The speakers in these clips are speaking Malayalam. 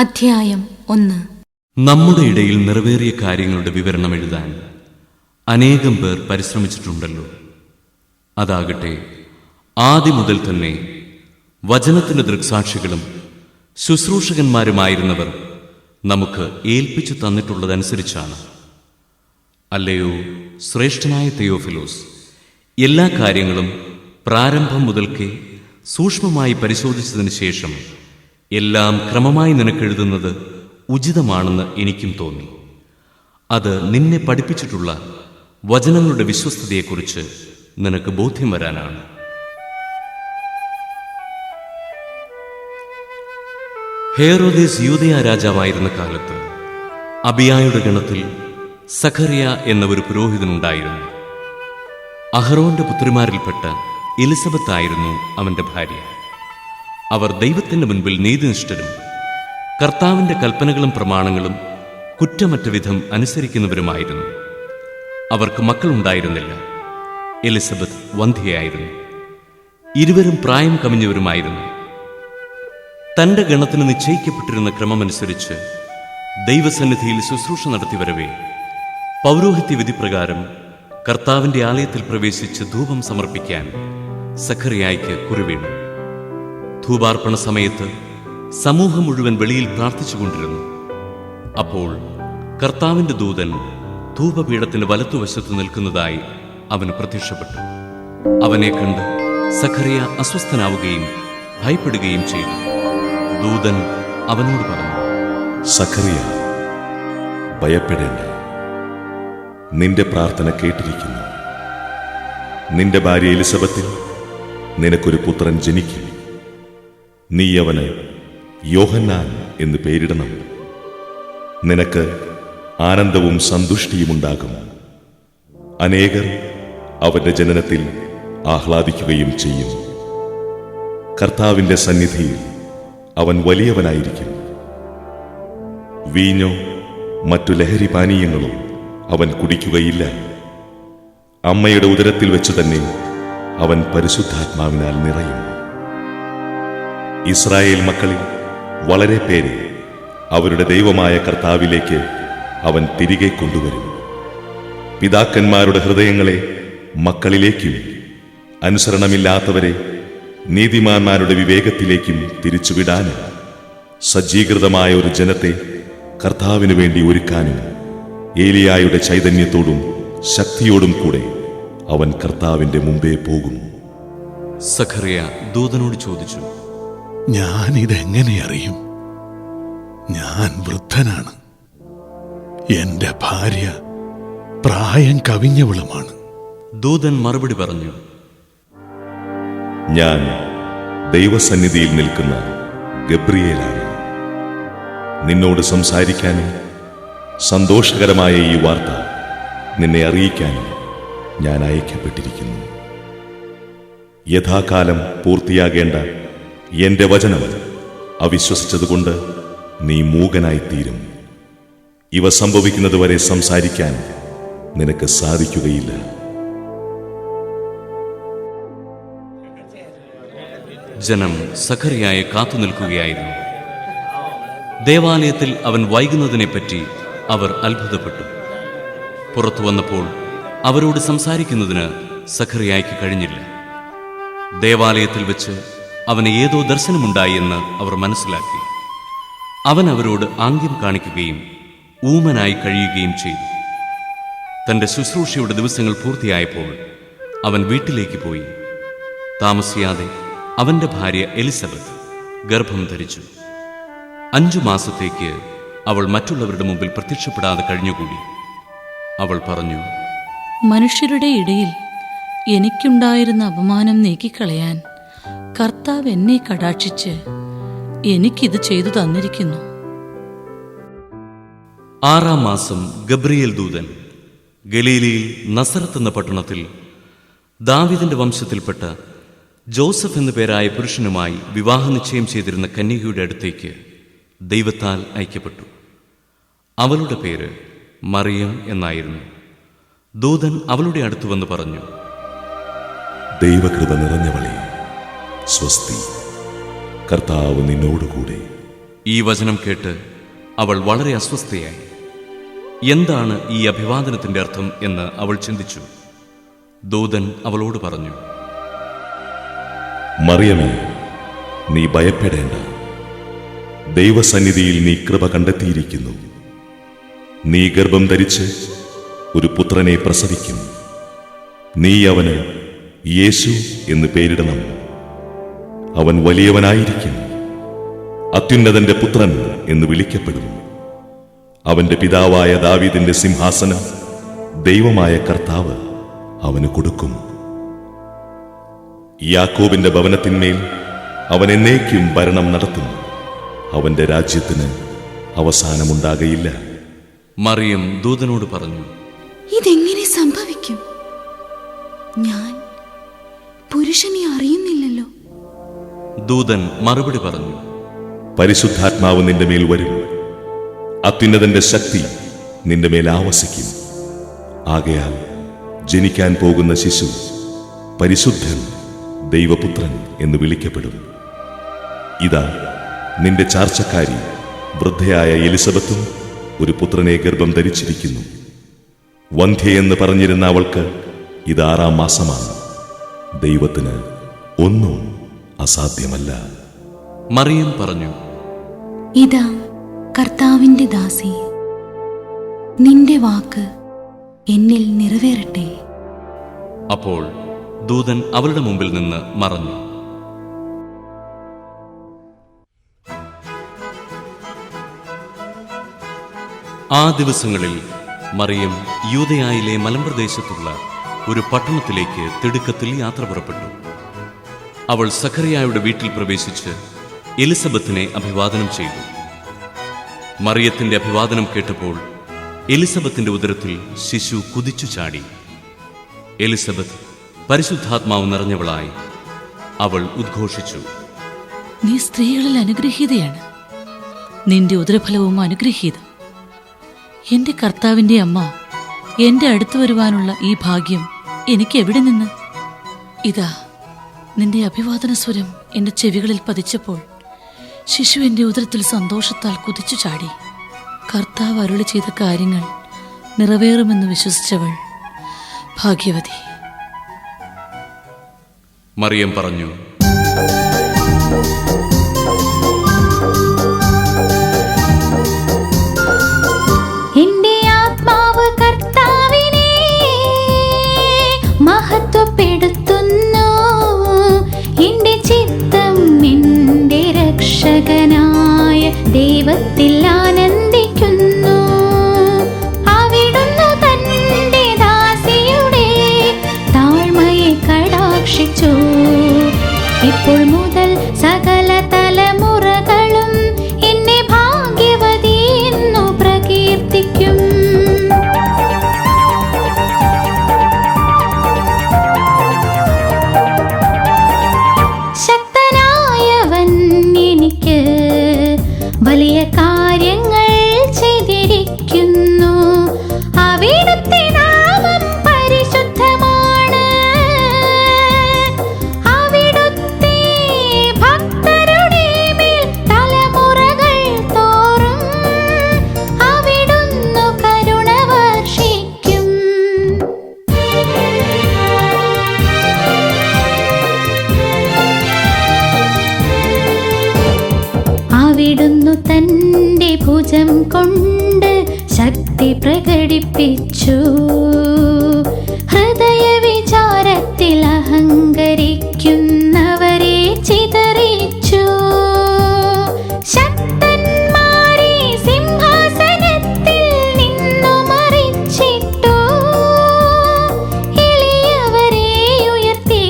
അധ്യായം 1. നമ്മുടെ ഇടയിൽ നിറവേറിയ കാര്യങ്ങളുടെ വിവരണം എഴുതാൻ അനേകം പേർ പരിശ്രമിച്ചിട്ടുണ്ടല്ലോ. അതാകട്ടെ ആദ്യം മുതൽ തന്നെ വചനത്തിന്റെ ദൃക്സാക്ഷികളും ശുശ്രൂഷകന്മാരുമായിരുന്നവർ നമുക്ക് ഏൽപ്പിച്ചു തന്നിട്ടുള്ളതനുസരിച്ചാണ്. അല്ലയോ ശ്രേഷ്ഠനായ തെയോഫിലോസ്, എല്ലാ കാര്യങ്ങളും പ്രാരംഭം മുതൽക്കേ സൂക്ഷ്മമായി പരിശോധിച്ചതിന് ശേഷം എല്ലാം ക്രമമായി നിനക്കെഴുതുന്നത് ഉചിതമാണെന്ന് എനിക്കും തോന്നി. അത് നിന്നെ പഠിപ്പിച്ചിട്ടുള്ള വചനങ്ങളുടെ വിശ്വസ്തതയെക്കുറിച്ച് നിനക്ക് ബോധ്യം വരാനാണ്. ഹേറോദേസ് യൂദയ രാജാവായിരുന്ന കാലത്ത് അബിയായുടെ ഗണത്തിൽ സഖറിയ എന്ന ഒരു പുരോഹിതനുണ്ടായിരുന്നു. അഹറോന്റെ പുത്രിമാരിൽപ്പെട്ട എലിസബത്ത് ആയിരുന്നു അവന്റെ ഭാര്യ. അവർ ദൈവത്തിന്റെ മുൻപിൽ നീതിനിഷ്ഠരും കർത്താവിന്റെ കൽപ്പനകളും പ്രമാണങ്ങളും കുറ്റമറ്റ വിധം അനുസരിക്കുന്നവരുമായിരുന്നു. അവർക്ക് മക്കളുണ്ടായിരുന്നില്ല. എലിസബത്ത് വന്ധ്യയായിരുന്നു. ഇരുവരും പ്രായം കവിഞ്ഞവരുമായിരുന്നു. തന്റെ ഗണത്തിന് നിശ്ചയിക്കപ്പെട്ടിരുന്ന ക്രമമനുസരിച്ച് ദൈവസന്നിധിയിൽ ശുശ്രൂഷ നടത്തിവരവേ പൗരോഹിത്യ വിധിപ്രകാരം കർത്താവിന്റെ ആലയത്തിൽ പ്രവേശിച്ച് ധൂപം സമർപ്പിക്കാൻ സഖറിയായ്ക്ക് കുറിവീണു. ധൂപാർപ്പണ സമയത്ത് സമൂഹം മുഴുവൻ വെളിയിൽ പ്രാർത്ഥിച്ചുകൊണ്ടിരുന്നു. അപ്പോൾ കർത്താവിന്റെ ദൂതൻ ധൂപപീഠത്തിന്റെ വലത്തുവശത്ത് നിൽക്കുന്നതായി അവന് പ്രത്യക്ഷപ്പെട്ടു. അവനെ കണ്ട് സഖറിയ അസ്വസ്ഥനാവുകയും ഭയപ്പെടുകയും ചെയ്തു. ദൂതൻ അവനോട് പറഞ്ഞു, സഖറിയ, ഭയപ്പെടേണ്ട. നിന്റെ പ്രാർത്ഥന കേട്ടിരിക്കുന്നു. നിന്റെ ഭാര്യ എലിസബത്തിൽ നിനക്കൊരു പുത്രൻ ജനിക്കും. നീ അവന് യോഹന്നാൻ എന്ന് പേരിടണം. നിനക്ക് ആനന്ദവും സന്തുഷ്ടിയുമുണ്ടാകും. അനേകർ അവന്റെ ജനനത്തിൽ ആഹ്ലാദിക്കുകയും ചെയ്യും. കർത്താവിന്റെ സന്നിധിയിൽ അവൻ വലിയവനായിരിക്കും. വീഞ്ഞോ മറ്റു ലഹരി പാനീയങ്ങളോ അവൻ കുടിക്കുകയില്ല. അമ്മയുടെ ഉദരത്തിൽ വെച്ച് തന്നെ അവൻ പരിശുദ്ധാത്മാവിനാൽ നിറയും. ഇസ്രായേൽ മക്കളിൽ വളരെ പേരെ അവരുടെ ദൈവമായ കർത്താവിലേക്ക് അവൻ തിരികെ കൊണ്ടുവരും. പിതാക്കന്മാരുടെ ഹൃദയങ്ങളെ മക്കളിലേക്കും അനുസരണമില്ലാത്തവരെ നീതിമാന്മാരുടെ വിവേകത്തിലേക്കും തിരിച്ചുവിടാനും സജ്ജീകൃതമായ ഒരു ജനത്തെ കർത്താവിനു വേണ്ടി ഒരുക്കാനും ഏലിയായുടെ ചൈതന്യത്തോടും ശക്തിയോടും കൂടെ അവൻ കർത്താവിന്റെ മുമ്പേ പോകും. സഖറിയ ദൂതനോട് ചോദിച്ചു, ഞാനിതെങ്ങനെ അറിയും? ഞാൻ വൃദ്ധനാണ്. എന്റെ ഭാര്യ പ്രായം കവിഞ്ഞവളുമാണ്. ദൂതൻ മറുപടി പറഞ്ഞു, ഞാൻ ദൈവസന്നിധിയിൽ നിൽക്കുന്ന ഗബ്രിയേലാണ്. നിന്നോട് സംസാരിക്കാനും സന്തോഷകരമായ ഈ വാർത്ത നിന്നെ അറിയിക്കാനും ഞാൻ അയക്കപ്പെട്ടിരിക്കുന്നു. യഥാകാലം പൂർത്തിയാകേണ്ട എന്റെ വചനം അവിശ്വസിച്ചതുകൊണ്ട് നീ മൂകനായിത്തീരും. ഇവ സംഭവിക്കുന്നതുവരെ സംസാരിക്കാൻ നിനക്ക് സാധിക്കുകയില്ല. ജനം സഖറിയായെ കാത്തുനിൽക്കുകയായിരുന്നു. ദേവാലയത്തിൽ അവൻ വൈകുന്നതിനെപ്പറ്റി അവർ അത്ഭുതപ്പെട്ടു. പുറത്തു വന്നപ്പോൾ അവരോട് സംസാരിക്കുന്നതിന് സഖറിയായ്ക്ക് കഴിഞ്ഞില്ല. ദേവാലയത്തിൽ വെച്ച് അവന് ഏതോ ദർശനമുണ്ടായി എന്ന് അവർ മനസ്സിലാക്കി. അവൻ അവരോട് ആംഗ്യം കാണിക്കുകയും ഊമനായി കഴിയുകയും ചെയ്തു. തന്റെ ശുശ്രൂഷയുടെ ദിവസങ്ങൾ പൂർത്തിയായപ്പോൾ അവൻ വീട്ടിലേക്ക് പോയി. താമസിയാതെ അവന്റെ ഭാര്യ എലിസബത്ത് ഗർഭം ധരിച്ചു. 5 മാസത്തേക്ക് അവൾ മറ്റുള്ളവരുടെ മുമ്പിൽ പ്രത്യക്ഷപ്പെടാതെ കഴിഞ്ഞുകൂടി. അവൾ പറഞ്ഞു, മനുഷ്യരുടെ ഇടയിൽ എനിക്കുണ്ടായിരുന്ന അപമാനം നീക്കിക്കളയാൻ കർത്താവ് എന്നെ കടാക്ഷിച്ച് എനിക്കിത് ചെയ്തു തന്നിരിക്കുന്നു. 6-ാം മാസം ഗബ്രിയേൽ ദൂതൻ ഗലീലയിൽ നസറത്ത് എന്ന പട്ടണത്തിൽ ദാവീദിന്റെ വംശത്തിൽപ്പെട്ട ജോസഫ് എന്നു പേരായ പുരുഷനുമായി വിവാഹനിശ്ചയം ചെയ്തിരുന്ന കന്യകയുടെ അടുത്തേക്ക് ദൈവത്താൽ അയക്കപ്പെട്ടു. അവളുടെ പേര് മറിയം എന്നായിരുന്നു. ദൂതൻ അവളുടെ അടുത്തു വന്ന് പറഞ്ഞു, ദൈവകൃപ നിറഞ്ഞവളെ, സ്വസ്തി, കർത്താവ് നിന്നോടുകൂടെ. ഈ വചനം കേട്ട് അവൾ വളരെ അസ്വസ്ഥയായി. എന്താണ് ഈ അഭിവാദനത്തിന്റെ അർത്ഥം എന്ന് അവൾ ചിന്തിച്ചു. ദൂതൻ അവളോട് പറഞ്ഞു, മറിയമേ, നീ ഭയപ്പെടേണ്ട. ദൈവസന്നിധിയിൽ നീ കൃപ കണ്ടെത്തിയിരിക്കുന്നു. നീ ഗർഭം ധരിച്ച് ഒരു പുത്രനെ പ്രസവിക്കും. നീ അവന് യേശു എന്ന് പേരിടണം. അവൻ വലിയവനായിരിക്കും, അത്യുന്നതന്റെ പുത്രൻ എന്ന് വിളിക്കപ്പെടും. അവന്റെ പിതാവായ ദാവീദിന്റെ സിംഹാസനം ദൈവമായ കർത്താവ് അവന് കൊടുക്കും. യാക്കോബിന്റെ ഭവനത്തിന്മേൽ അവൻ എന്നേക്കും ഭരണം നടത്തും. അവന്റെ രാജ്യത്തിന് അവസാനമുണ്ടാകയില്ല. മറിയം ദൂതനോട് പറഞ്ഞു, ഇതെങ്ങനെ സംഭവിക്കും? ഞാൻ പുരുഷനെ അറിയുന്നില്ലല്ലോ. ദൂതൻ മറുപടി പറഞ്ഞു, പരിശുദ്ധാത്മാവ് നിന്റെ മേൽ വരും. അത്യുന്നതന്റെ ശക്തി നിന്റെ മേൽ ആവസിക്കും. ആകയാൽ ജനിക്കാൻ പോകുന്ന ശിശു പരിശുദ്ധൻ, ദൈവപുത്രൻ എന്ന് വിളിക്കപ്പെടും. ഇതാ, നിന്റെ ചാർച്ചക്കാരി വൃദ്ധയായ എലിസബത്തും ഒരു പുത്രനെ ഗർഭം ധരിച്ചിരിക്കുന്നു. വന്ധ്യയെന്ന് പറഞ്ഞിരുന്ന അവൾക്ക് ഇത് 6-ാം മാസമാണ്. ദൈവത്തിന് ഒന്നും അസാധ്യമല്ല. മറിയം പറഞ്ഞു, ഇതാ കർത്താവിന്റെ ദാസി, നിന്റെ വാക്ക് എന്നിൽ നിറവേറട്ടെ. അപ്പോൾ ദൂതൻ അവളുടെ മുമ്പിൽ നിന്ന് മറഞ്ഞു. ആ ദിവസങ്ങളിൽ മറിയം യൂദയായിലെ മലമ്പ്രദേശത്തുള്ള ഒരു പട്ടണത്തിലേക്ക് തിടുക്കത്തിൽ യാത്ര പുറപ്പെട്ടു. അവൾ സഖറിയായുടെ വീട്ടിൽ പ്രവേശിച്ച് എലിസബത്തിനെ അഭിവാദനം ചെയ്തു. മറിയത്തിന്റെ അഭിവാദനം കേട്ടപ്പോൾ എലിസബത്തിന്റെ ഉദരത്തിൽ ശിശു കുതിച്ചു ചാടി. എലിസബത്ത് പരിശുദ്ധാത്മാവ് നിറഞ്ഞവളായി. അവൾ ഉദ്ഘോഷിച്ചു, നീ സ്ത്രീകളിൽ അനുഗ്രഹീതയാണ്, നിന്റെ ഉദരഫലവും അനുഗ്രഹീതം. എന്റെ കർത്താവിന്റെ അമ്മ എന്റെ അടുത്ത് വരുവാനുള്ള ഈ ഭാഗ്യം എനിക്ക് എവിടെ നിന്ന്? ഇതാ, നിന്റെ അഭിവാദന സ്വരം എന്റെ ചെവികളിൽ പതിച്ചപ്പോൾ ശിശു എന്റെ ഉദരത്തിൽ സന്തോഷത്താൽ കുതിച്ചു ചാടി. കർത്താവ് അരുളി ചെയ്ത കാര്യങ്ങൾ നിറവേറുമെന്ന് വിശ്വസിച്ചവൾ ഭാഗ്യവതി. മറിയം പറഞ്ഞു, എന്റെ ആത്മാവ് കർത്താവിനെ മഹത്വപ്പെടുത്തുന്നു. എന്റെ ചിത്തം എന്റെ രക്ഷകനായ ദൈവത്തിൽ ആനന്ദിക്കുന്നു. അവിടുന്ന് തന്റെ ദാസിയുടെ താഴ്മയെ കടാക്ഷിച്ചു. ഇപ്പോൾ മുതൽ സകല തലമുറകളും എന്നെ ഭാഗ്യവതി എന്നു പ്രകീർത്തിക്കും. ശക്തനായവൻ എനിക്ക് വലിയ കാര്യങ്ങൾ ചെയ്തിരിക്കുന്നു. അവിടുത്തെ നാമം പരിശുദ്ധമാണ്. അവിടുത്തെ ഭക്തരുടെ മേൽ തലമുറകൾ തോറും അവിടുന്ന് കരുണ വർഷിക്കും. അവിടുന്ന് തന്റെ ഭുജം കൊണ്ട് ശക്തി പ്രകടിപ്പിച്ചു. ഹൃദയ വിചാരത്തിൽ അഹങ്കരിക്കുന്നവരെ ചിതറിച്ചു. ശക്തന്മാരെ സിംഹാസനത്തിൽ നിന്നു മറിച്ചിട്ടു. എളിയവരെ ഉയർത്തി.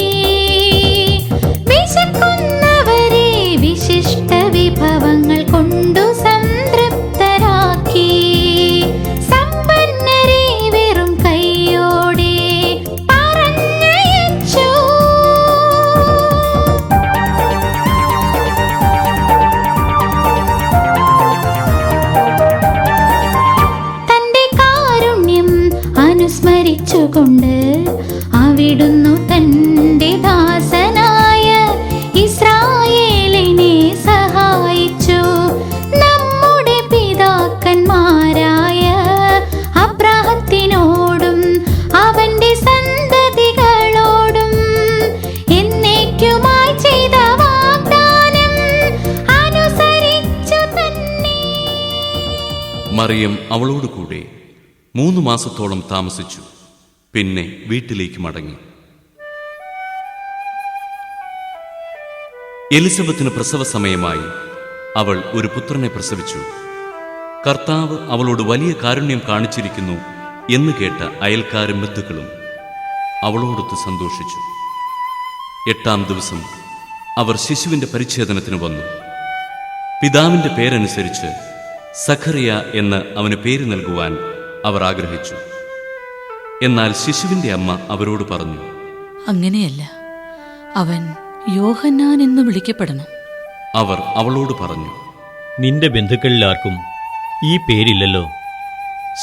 വിശക്കുന്നവരെ വിശിഷ്ട വിഭവങ്ങൾ കൊണ്ടു സംതൃപ്തരാക്കി. സമ്പന്നരെ വെറും കൈയോടെ പറഞ്ഞയച്ചു. തന്റെ കാരുണ്യം അനുസ്മരിച്ചുകൊണ്ട് അവിടുന്ന് തന്റെ ദാസനായ ഇസ്രായേലിനെ സഹായിച്ചു. മറിയം അവളോടുകൂടെ 3 മാസത്തോളം താമസിച്ചു. പിന്നെ വീട്ടിലേക്ക് മടങ്ങി. എലിസബത്തിന് പ്രസവ സമയമായി. അവൾ ഒരു പുത്രനെ പ്രസവിച്ചു. കർത്താവ് അവളോട് വലിയ കാരുണ്യം കാണിച്ചിരിക്കുന്നു എന്ന് കേട്ട അയൽക്കാരും ബന്ധുക്കളും അവളോടൊത്ത് സന്തോഷിച്ചു. 8-ാം ദിവസം അവർ ശിശുവിന്റെ പരിച്ഛേദനത്തിന് വന്നു. പിതാവിന്റെ പേരനുസരിച്ച് സഖറിയ എന്ന് അവന് പേര് നൽകുവാൻ അവർ ആഗ്രഹിച്ചു. എന്നാൽ ശിശുവിന്റെ അമ്മ അവരോട് പറഞ്ഞു, അങ്ങനെയല്ല, അവൻ യോഹന്നാൻ എന്ന് വിളിക്കപ്പെടണം. അവർ അവളോട് പറഞ്ഞു, നിന്റെ ബന്ധുക്കളിൽ ആർക്കും ഈ പേരില്ലല്ലോ.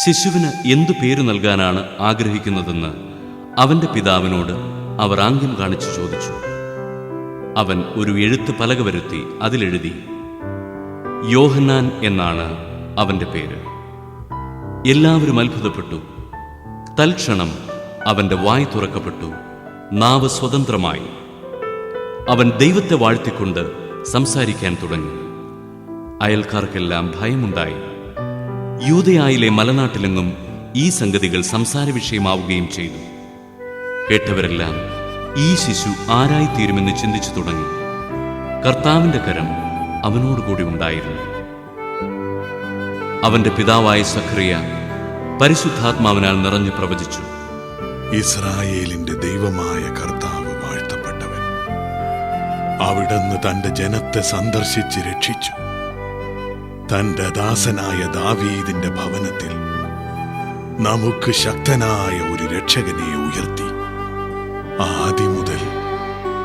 ശിശുവിന് എന്തു പേര് നൽകാനാണ് ആഗ്രഹിക്കുന്നതെന്ന് അവന്റെ പിതാവിനോട് അവർ ആംഗ്യം കാണിച്ചു ചോദിച്ചു. അവൻ ഒരു എഴുത്ത് പലക വരുത്തി അതിലെഴുതി, യോഹന്നാൻ എന്നാണ് അവന്റെ പേര്. എല്ലാവരും അത്ഭുതപ്പെട്ടു. തൽക്ഷണം അവന്റെ വായ് തുറക്കപ്പെട്ടു, നാവ് സ്വതന്ത്രമായി. അവൻ ദൈവത്തെ വാഴ്ത്തിക്കൊണ്ട് സംസാരിക്കാൻ തുടങ്ങി. അയൽക്കാർക്കെല്ലാം ഭയമുണ്ടായി. യൂദയായിലെ മലനാട്ടിലെങ്ങും ഈ സംഗതികൾ സംസാര വിഷയമാവുകയും ചെയ്തു. കേട്ടവരെല്ലാം ഈ ശിശു ആരായിത്തീരുമെന്ന് ചിന്തിച്ചു തുടങ്ങി. കർത്താവിന്റെ കരം അവനോടുകൂടി ഉണ്ടായിരുന്നു. അവന്റെ പിതാവായ സഖറിയ പരിശുദ്ധാത്മാവിനാൽ നിറഞ്ഞു പ്രവചിച്ചു. ഇസ്രായേലിന്റെ ദൈവമായ കർത്താവ് വാഴ്ത്തപ്പെട്ടവൻ. അവിടുന്ന് തന്റെ ജനത്തെ സന്ദർശിച്ച് രക്ഷിച്ചു. തന്റെ ദാസനായ ദാവീദിന്റെ ഭവനത്തിൽ നമുക്ക് ശക്തനായ ഒരു രക്ഷകനെ ഉയർത്തി. ആദി മുതൽ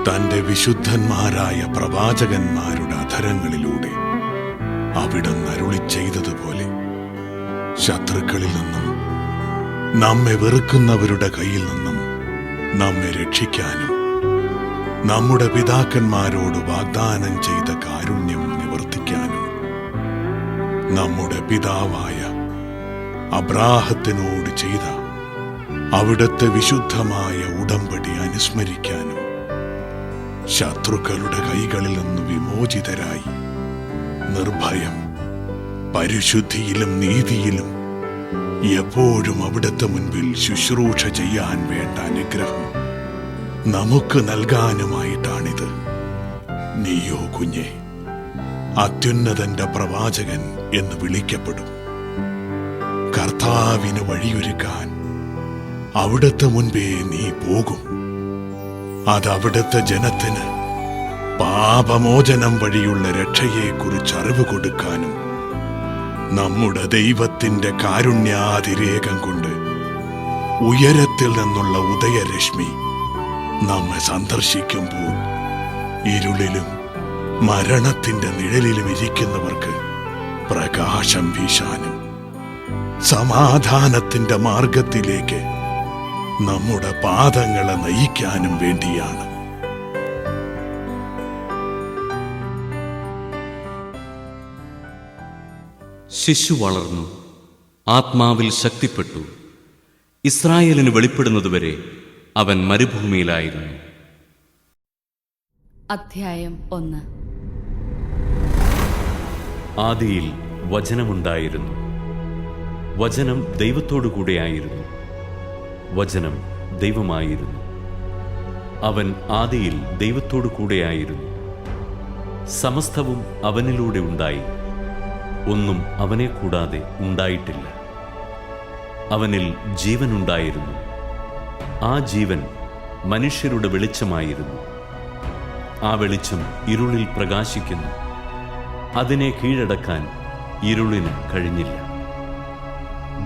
തന്റെ വിശുദ്ധന്മാരായ പ്രവാചകന്മാരുടെ അധരങ്ങളിലൂടെ അവിടുന്ന് അരുളി ചെയ്തതുപോലെ ശത്രുക്കളിൽ നിന്നും നമ്മെ വെറുക്കുന്നവരുടെ കയ്യിൽ നിന്നും നമ്മെ രക്ഷിക്കാനും നമ്മുടെ പിതാക്കന്മാരോട് വാഗ്ദാനം ചെയ്ത കാരുണ്യം നിവർത്തിക്കാനും നമ്മുടെ പിതാവായ അബ്രാഹത്തിനോട് ചെയ്ത അവിടുത്തെ വിശുദ്ധമായ ഉടമ്പടി അനുസ്മരിക്കാനും ശത്രുക്കളുടെ കൈകളിൽ നിന്ന് വിമോചിതരായി നിർഭയം പരിശുദ്ധിയിലും നീതിയിലും എപ്പോഴും അവിടുത്തെ മുൻപിൽ ശുശ്രൂഷ ചെയ്യാൻ വേണ്ട അനുഗ്രഹം നമുക്ക് നൽകാനുമായിട്ടാണിത്. നീയോ കുഞ്ഞെ അത്യുന്നതന്റെ പ്രവാചകൻ എന്ന് വിളിക്കപ്പെടും. കർത്താവിന് വഴിയൊരുക്കാൻ അവിടുത്തെ മുൻപേ നീ പോകും. അതവിടുത്തെ ജനത്തിന് പാപമോചനം വഴിയുള്ള രക്ഷയെക്കുറിച്ച് അറിവ് കൊടുക്കാനും നമ്മുടെ ദൈവത്തിന്റെ കാരുണ്യാതിരേകം കൊണ്ട് ഉയരത്തിൽ നിന്നുള്ള ഉദയരശ്മി നമ്മെ സന്ദർശിക്കുമ്പോൾ ഇരുളിലും മരണത്തിന്റെ നിഴലിലും ഇരിക്കുന്നവർക്ക് പ്രകാശം വീശാനും സമാധാനത്തിന്റെ മാർഗത്തിലേക്ക് നമ്മുടെ പാദങ്ങളെ നയിക്കാനും വേണ്ടിയാണ്. ശിശു വളർന്നു, ആത്മാവിൽ ശക്തിപ്പെട്ടു. ഇസ്രായേലിന് വെളിപ്പെടുന്നതുവരെ അവൻ മരുഭൂമിയിലായിരുന്നു. അധ്യായം 1. ആദിയിൽ വചനമുണ്ടായിരുന്നു. വചനം ദൈവത്തോടുകൂടെയായിരുന്നു. വചനം ദൈവമായിരുന്നു. അവൻ ആദിയിൽ ദൈവത്തോടു കൂടെയായിരുന്നു. സമസ്തവും അവനിലൂടെ ഉണ്ടായി. ഒന്നും അവനെ കൂടാതെ ഉണ്ടായിട്ടില്ല. അവനിൽ ജീവനുണ്ടായിരുന്നു. ആ ജീവൻ മനുഷ്യരുടെ വെളിച്ചമായിരുന്നു. ആ വെളിച്ചം ഇരുളിൽ പ്രകാശിക്കുന്നു. അതിനെ കീഴടക്കാൻ ഇരുളിന് കഴിഞ്ഞില്ല.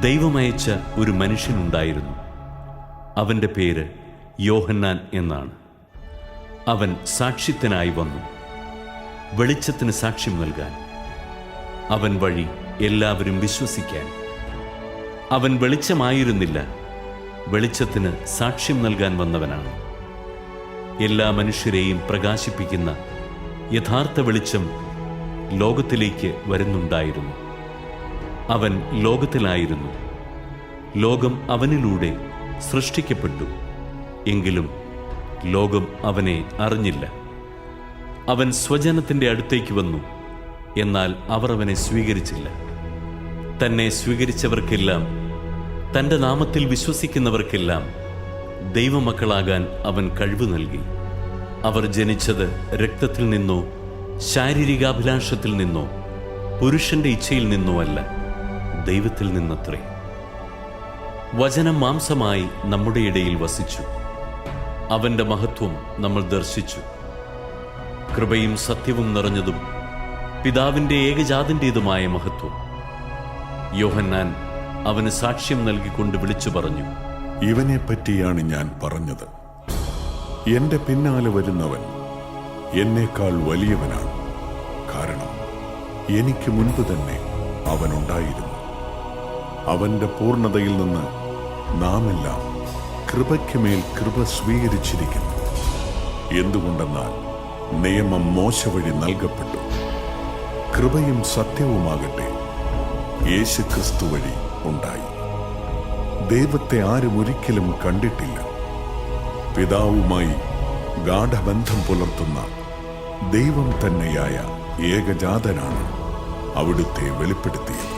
ദൈവമയച്ച ഒരു മനുഷ്യനുണ്ടായിരുന്നു. അവന്റെ പേര് യോഹന്നാൻ എന്നാണ്. അവൻ സാക്ഷ്യത്തിനായി വന്നു, വെളിച്ചത്തിന് സാക്ഷ്യം നൽകാൻ. അവൻ വഴി എല്ലാവരും വിശ്വസിക്കാൻ. അവൻ വെളിച്ചമായിരുന്നില്ല, വെളിച്ചത്തിന് സാക്ഷ്യം നൽകാൻ വന്നവനാണ്. എല്ലാ മനുഷ്യരെയും പ്രകാശിപ്പിക്കുന്ന യഥാർത്ഥ വെളിച്ചം ലോകത്തിലേക്ക് വരുന്നുണ്ടായിരുന്നു. അവൻ ലോകത്തിലായിരുന്നു. ലോകം അവനിലൂടെ സൃഷ്ടിക്കപ്പെട്ടു. എങ്കിലും ലോകം അവനെ അറിഞ്ഞില്ല. അവൻ സ്വജനത്തിന്റെ അടുത്തേക്ക് വന്നു, എന്നാൽ അവർ അവനെ സ്വീകരിച്ചില്ല. തന്നെ സ്വീകരിച്ചവർക്കെല്ലാം, തൻ്റെ നാമത്തിൽ വിശ്വസിക്കുന്നവർക്കെല്ലാം ദൈവമക്കളാകാൻ അവൻ കഴിവ് നൽകി. അവർ ജനിച്ചത് രക്തത്തിൽ നിന്നോ ശാരീരികാഭിലാഷത്തിൽ നിന്നോ പുരുഷന്റെ ഇച്ഛയിൽ നിന്നോ അല്ല, ദൈവത്തിൽ നിന്നത്രേ. വചനം മാംസമായി നമ്മുടെ ഇടയിൽ വസിച്ചു. അവന്റെ മഹത്വം നമ്മൾ ദർശിച്ചു. കൃപയും സത്യവും നിറഞ്ഞതും പിതാവിന്റെ ഏകജാതന്റേതുമായ മഹത്വം. യോഹന്നാൻ അവന് സാക്ഷ്യം നൽകിക്കൊണ്ട് വിളിച്ചു പറഞ്ഞു, ഇവനെ പറ്റിയാണ് ഞാൻ പറഞ്ഞത്. എന്റെ പിന്നാലെ വരുന്നവൻ എന്നേക്കാൾ വലിയവനാണ്, കാരണം എനിക്ക് മുൻപ് തന്നെ അവനുണ്ടായിരുന്നു. അവന്റെ പൂർണ്ണതയിൽ നിന്ന് നാമെല്ലാം കൃപയ്ക്ക് മേൽ കൃപ സ്വീകരിച്ചിരിക്കുന്നു. എന്തുകൊണ്ടെന്നാൽ നിയമം മോശ വഴി നൽകപ്പെട്ടു, കൃപയും സത്യവുമാകട്ടെ യേശുക്രിസ്തു വഴി ഉണ്ടായി. ദൈവത്തെ ആരും ഒരിക്കലും കണ്ടിട്ടില്ല. പിതാവുമായി ഗാഢബന്ധം പുലർത്തുന്ന ദൈവം തന്നെയായ ഏകജാതനാണ് അവിടുത്തെ വെളിപ്പെടുത്തിയത്.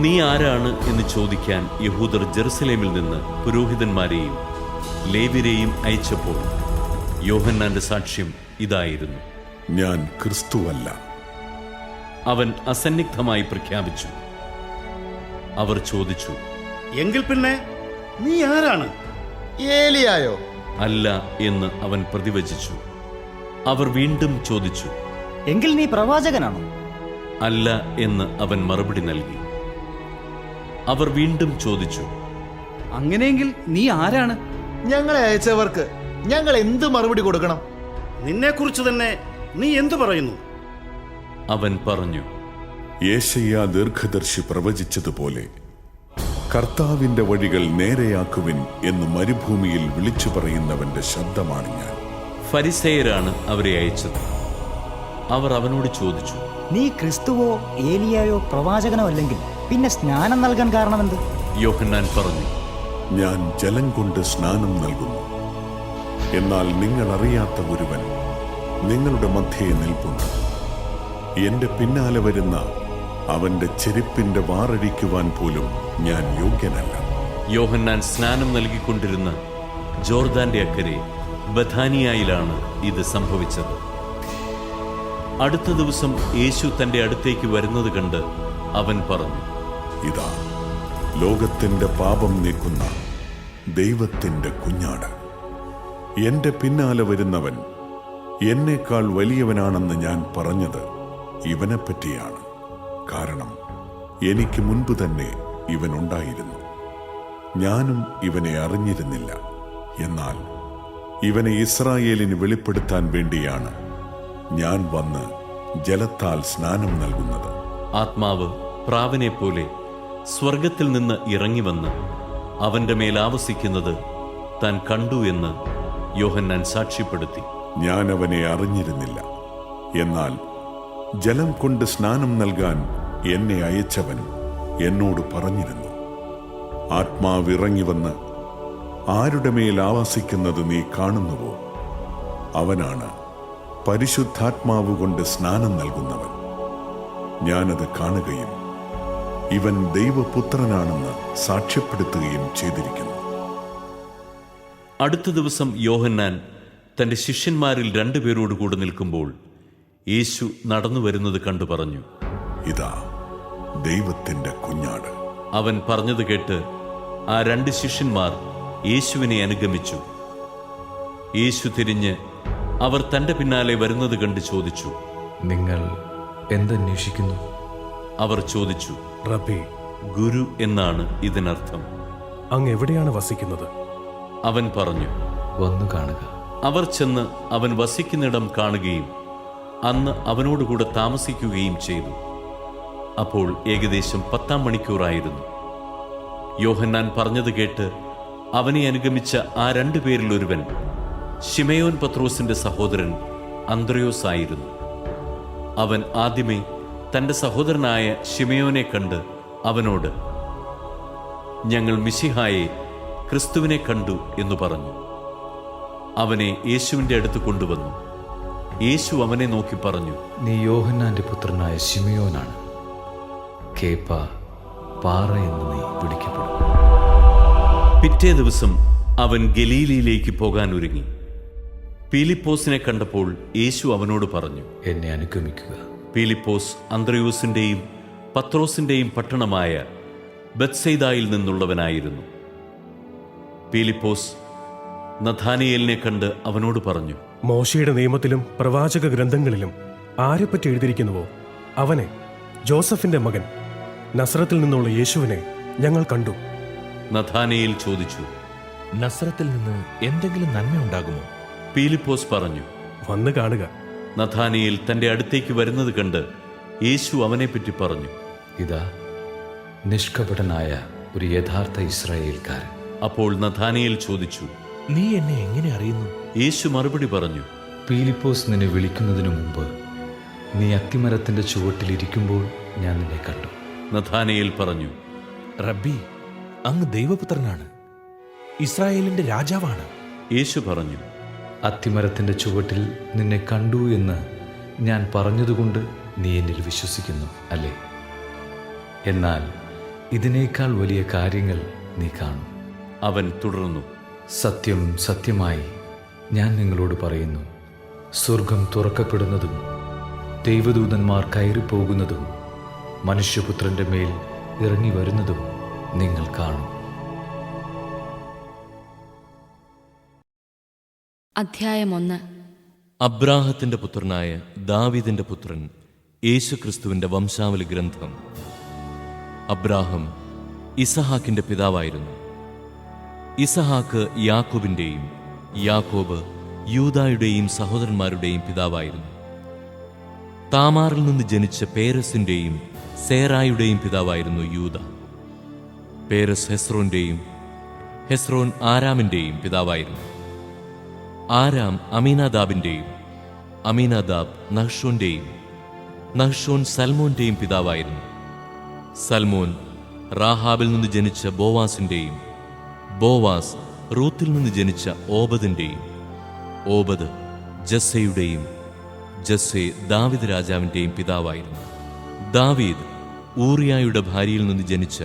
നീ ആരാണ് എന്ന് ചോദിക്കാൻ യഹൂദർ ജെറുസലേമിൽ നിന്ന് പുരോഹിതന്മാരെയും ലേവ്യരെയും അയച്ചപ്പോൾ യോഹന്നാന്റെ സാക്ഷ്യം ഇതായിരുന്നു, ഞാൻ ക്രിസ്തുവല്ല. അവൻ അസന്നിഗ്ധമായി പ്രഖ്യാപിച്ചു. അവർ ചോദിച്ചു, എങ്കിൽ പിന്നെ നീ ആരാണ്? ഏലിയായോ? അല്ല എന്ന് അവൻ പ്രതിവചിച്ചു. അവർ വീണ്ടും ചോദിച്ചു, എങ്കിൽ നീ പ്രവാചകനാണോ? അല്ല എന്ന് അവൻ മറുപടി നൽകി. അവർ വീണ്ടും ചോദിച്ചു, അങ്ങനെയെങ്കിൽ നീ ആരാണ്? ഞങ്ങളെ അയച്ചവർക്ക് ഞങ്ങൾ എന്ത് മറുപടി കൊടുക്കണം? നിന്നെക്കുറിച്ച് തന്നെ നീ എന്തു പറയുന്നു? അവൻ പറഞ്ഞു, യേശയ്യാ ദീർഘദർശി പ്രവചിച്ചതുപോലെ കർത്താവിന്റെ വഴികൾ നേരെയാക്കുവിൻ എന്ന് മരുഭൂമിയിൽ വിളിച്ചു പറയുന്നവന്റെ ശബ്ദമാണ് ഞാൻ. ഫരിസേയരാണ് അവരെ അയച്ചത്. അവർ അവനോട് ചോദിച്ചു, നീ ക്രിസ്തുവോ ഏലിയായോ പ്രവാചകനോ അല്ലെങ്കിൽ പിന്നെ സ്നാനം നൽകാൻ കാരണമെന്ത്? യോഹന്നാൻ പറഞ്ഞു, ഞാൻ ജലം കൊണ്ട് സ്നാനം നൽകുന്നു. എന്നാൽ നിങ്ങൾ അറിയാത്ത ഒരുവൻ നിങ്ങളുടെ മധ്യേ നിൽപ്പുണ്ട്. എന്റെ പിന്നാലെ വരുന്ന അവന്റെ ചെരുപ്പിന്റെ വാറഴിക്കുവാൻ പോലും ഞാൻ യോഗ്യനല്ല. യോഹന്നാൻ സ്നാനം നൽകിക്കൊണ്ടിരുന്ന ജോർദാന്റെ അക്കരെ ബഥാനിയായിലാണ് ഇത് സംഭവിച്ചത്. അടുത്ത ദിവസം യേശു തന്റെ അടുത്തേക്ക് വരുന്നത് കണ്ട് അവൻ പറഞ്ഞു, ഇതാ ലോകത്തിന്റെ പാപം നീക്കുന്ന ദൈവത്തിന്റെ കുഞ്ഞാട്. എന്റെ പിന്നാലെ വരുന്നവൻ എന്നേക്കാൾ വലിയവനാണെന്ന് ഞാൻ പറഞ്ഞത് ഇവനെപ്പറ്റിയാണ്. കാരണം എനിക്ക് മുൻപ് തന്നെ ഇവനുണ്ടായിരുന്നു. ഞാനും ഇവനെ അറിഞ്ഞിരുന്നില്ല. എന്നാൽ ഇവനെ ഇസ്രായേലിന് വെളിപ്പെടുത്താൻ വേണ്ടിയാണ് ഞാൻ വന്ന് ജലത്താൽ സ്നാനം നൽകുന്നത്. ആത്മാവ് പ്രാവിനെ പോലെ സ്വർഗത്തിൽ നിന്ന് ഇറങ്ങി വന്ന് അവന്റെ മേൽ ആവസിക്കുന്നത് താൻ കണ്ടു എന്ന് യോഹന്നാൻ സാക്ഷ്യപ്പെടുത്തി. ഞാൻ അവനെ അറിഞ്ഞിരുന്നില്ല. എന്നാൽ ജലം കൊണ്ട് സ്നാനം നൽകാൻ എന്നെ അയച്ചവൻ എന്നോട് പറഞ്ഞിരുന്നു, ആത്മാവിറങ്ങി വന്ന് ആരുടെ മേൽ ആവസിക്കുന്നത് നീ കാണുന്നുവോ, അവനാണ് പരിശുദ്ധാത്മാവ് കൊണ്ട് സ്നാനം നൽകുന്നവൻ. ഞാനത് കാണുകയും ഇവൻ ദൈവപുത്രനാണെന്ന് സാക്ഷ്യപ്പെടുത്തുകയും ചെയ്തിരിക്കുന്നു. അടുത്ത ദിവസം യോഹന്നാൻ തന്റെ ശിഷ്യന്മാരിൽ 2 പേരോട് കൂടെ നിൽക്കുമ്പോൾ യേശു നടന്നു വരുന്നത് കണ്ടു പറഞ്ഞു, ഇതാ ദൈവത്തിന്റെ കുഞ്ഞാട്. അവൻ പറഞ്ഞത് കേട്ട് ആ 2 ശിഷ്യന്മാർ യേശുവിനെ അനുഗമിച്ചു. യേശു തിരിഞ്ഞ് അവർ തന്റെ പിന്നാലെ വരുന്നത് കണ്ട് ചോദിച്ചു, നിങ്ങൾ എന്തന്വേഷിക്കുന്നു? അവർ ചോദിച്ചു, റബ്ബി, ഗുരു എന്നാണ് ഇതിനർത്ഥം. അങ്ങ് എവിടെയാണ് വസിക്കുന്നത്? അവൻ പറഞ്ഞു, വന്നു കാണുക. അവർ ചെന്ന് അവൻ വസിക്കുന്നിടം കാണുകയും അന്ന് അവനോടുകൂടെ താമസിക്കുകയും ചെയ്തു. അപ്പോൾ ഏകദേശം 10 മണിക്കൂറായിരുന്നു. യോഹന്നാൻ പറഞ്ഞത് കേട്ട് അവനെ അനുഗമിച്ച ആ 2 പേരിൽ ഒരുവൻ ശിമയോൻ പത്രോസിന്റെ സഹോദരൻ അന്ത്രയോസ് ആയിരുന്നു. അവൻ ആദ്യമേ തന്റെ സഹോദരനായ ശിമയോനെ കണ്ട് അവനോട്, ഞങ്ങൾ മിശിഹായെ ക്രിസ്തുവിനെ കണ്ടു എന്നു പറഞ്ഞു. അവനെ യേശുവിന്റെ അടുത്ത് കൊണ്ടുവന്നു. യേശു അവനെ നോക്കി പറഞ്ഞു, നീ യോഹന്നാന്റെ പുത്രനായ ശിമയോനാണ്. കേപ്പ പാറ എന്ന് നീ വിളിക്കപ്പെടും. പിറ്റേ ദിവസം അവൻ ഗലീലയിലേക്ക് പോകാൻ ഒരുങ്ങി. പീലിപ്പോസിനെ കണ്ടപ്പോൾ യേശു അവനോട് പറഞ്ഞു, എന്നെ അനുഗമിക്കുക. പീലിപ്പോസ് അന്ത്രയോസിന്റെയും പത്രോസിന്റെയും പട്ടണമായ ബത്സൈദായിൽ നിന്നുള്ളവനായിരുന്നു. പീലിപ്പോസ് നഥാനിയേലിനെ കണ്ട് അവനോട് പറഞ്ഞു, മോശയുടെ നിയമത്തിലും പ്രവാചക ഗ്രന്ഥങ്ങളിലും ആരെപ്പറ്റി എഴുതിയിരിക്കുന്നുവോ അവനെ, ജോസഫിന്റെ മകൻ നസ്രത്തിൽ നിന്നുള്ള യേശുവിനെ ഞങ്ങൾ കണ്ടു. നഥാനിയേൽ ചോദിച്ചു, നസ്രത്തിൽ നിന്ന് എന്തെങ്കിലും നന്മയുണ്ടാകുമോ? പീലിപ്പോസ് പറഞ്ഞു, വന്ന് കാണുക. നഥാനിയേൽ തന്റെ അടുത്തേക്ക് വരുന്നത് കണ്ട് യേശു അവനെപ്പറ്റി പറഞ്ഞു, ഇതാ നിഷ്കപടനായ ഒരു യഥാർത്ഥ ഇസ്രായേൽക്കാരൻ. അപ്പോൾ നഥാനിയേൽ ചോദിച്ചു, നീ എന്നെ എങ്ങനെ അറിയുന്നു? യേശു മറുപടി പറഞ്ഞു, പീലിപ്പോസ് നിന്നെ വിളിക്കുന്നതിനു മുമ്പ് നീ അത്തിമരത്തിന്റെ ചുവട്ടിലിരിക്കുമ്പോൾ ഞാൻ നിന്നെ കണ്ടു. നഥാനിയേൽ പറഞ്ഞു, റബ്ബി, അങ്ങ് ദൈവപുത്രനാണ്, ഇസ്രായേലിന്റെ രാജാവാണ്. യേശു പറഞ്ഞു, അത്തിമരത്തിന്റെ ചുവട്ടിൽ നിന്നെ കണ്ടു എന്ന് ഞാൻ പറഞ്ഞതുകൊണ്ട് നീ എന്നിൽ വിശ്വസിക്കുന്നു അല്ലേ? എന്നാൽ ഇതിനേക്കാൾ വലിയ കാര്യങ്ങൾ നീ കാണും. അവൻ തുടർന്നു, സത്യം സത്യമായി ഞാൻ നിങ്ങളോട് പറയുന്നു, സ്വർഗം തുറക്കപ്പെടുന്നതും ദൈവദൂതന്മാർ കയറിപ്പോകുന്നതും മനുഷ്യപുത്രന്റെ മേൽ ഇറങ്ങി വരുന്നതും നിങ്ങൾ കാണും. അധ്യായം 1. അബ്രാഹത്തിന്റെ പുത്രനായ ദാവീദിന്റെ പുത്രൻ യേശുക്രിസ്തുവിന്റെ വംശാവലി ഗ്രന്ഥം. അബ്രാഹം ഇസഹാക്കിന്റെ പിതാവായിരുന്നു. ഇസഹാക്ക് യാക്കോബിന്റെയും, യാക്കോബ് യൂദായുടെയും സഹോദരന്മാരുടെയും പിതാവായിരുന്നു. താമാറിൽ നിന്ന് ജനിച്ച പേരസിന്റെയും സേറായുടെയും പിതാവായിരുന്നു യൂദ. പേരസ് ഹെസ്രോന്റെയും, ഹെസ്രോൻ ആരാമിന്റെയും പിതാവായിരുന്നു. ആരാം അമീനാദാബിന്റെയും, അമീനാദാബ് നഹ്ഷോന്റെയും, നഹ്ഷോൻ സൽമോന്റെയും പിതാവായിരുന്നു. സൽമോൻ റാഹാബിൽ നിന്ന് ജനിച്ച ബോവാസിന്റെയും, ബോവാസ് റൂത്തിൽ നിന്ന് ജനിച്ച ഓബദിന്റെയും, ഓബദ് ജസ്സയുടെയും, ജസ്സെ ദാവീദ് രാജാവിന്റെയും പിതാവായിരുന്നു. ദാവീദ് ഊറിയായുടെ ഭാര്യയിൽ നിന്ന് ജനിച്ച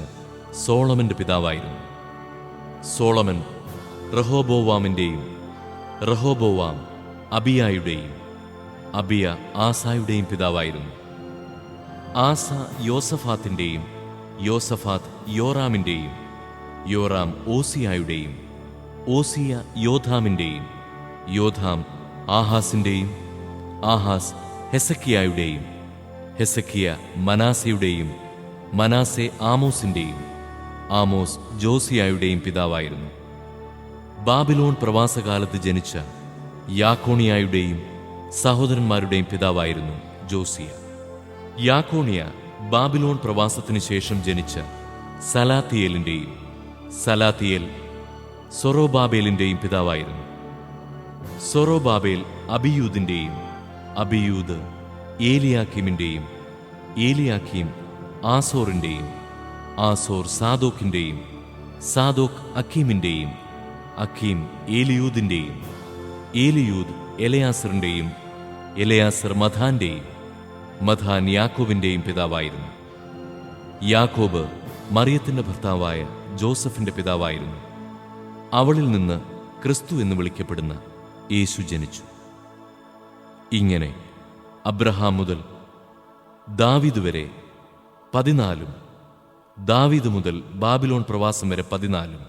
സോളമന്റെ പിതാവായിരുന്നു. സോളമൻ റഹോബോവാമിന്റെയും, റഹോബോവാം അബിയായുടെയും, അബിയ ആസായുടെയും പിതാവായിരുന്നു. ആസ യോസഫാത്തിന്റെയും, യോസഫാത്ത് യോറാമിന്റെയും, യോറാം ഓസിയായുടെയും, ഓസിയ യോധാമിന്റെയും, യോധാം ആഹാസിന്റെയും, ആഹാസ് ഹെസക്കിയായുടെയും, ഹെസക്കിയ മനാസയുടെയും, മനാസെ ആമോസിന്റെയും, ആമോസ് ജോസിയായുടെയും പിതാവായിരുന്നു. ബാബിലോൺ പ്രവാസകാലത്ത് ജനിച്ച യാക്കോണിയായുടെയും സഹോദരന്മാരുടെയും പിതാവായിരുന്നു ജോസിയ. യാക്കോണിയ ബാബിലോൺ പ്രവാസത്തിനു ശേഷം ജനിച്ച സലാത്തിയേലിന്റെയും, സലാത്തിയേൽ സൊറോബാബേലിന്റെയും പിതാവായിരുന്നു. സൊറോബാബേൽ അബിയൂദിന്റെയും, അബിയൂദ് ഏലിയാക്കീമിന്റെയും, ഏലിയാക്കീം ആസോറിന്റെയും, ആസോർ സാദോക്കിന്റെയും, സാദോക്ക് അക്കീമിന്റെയും, അക്കീം ഏലിയൂദിന്റെയും, ഏലിയൂദ് എലയാസറിന്റെയും, എലയാസർ മഥാന്റെയും, മഥാൻ യാക്കോബിന്റെയും പിതാവായിരുന്നു. യാക്കോബ് മറിയത്തിന്റെ ഭർത്താവായ ജോസഫിന്റെ പിതാവായിരുന്നു. അവളിൽ നിന്ന് ക്രിസ്തു എന്ന് വിളിക്കപ്പെടുന്ന യേശു ജനിച്ചു. ഇങ്ങനെ അബ്രഹാം മുതൽ ദാവീദ് വരെ 14, ദാവീദ് മുതൽ ബാബിലോൺ പ്രവാസം വരെ 14,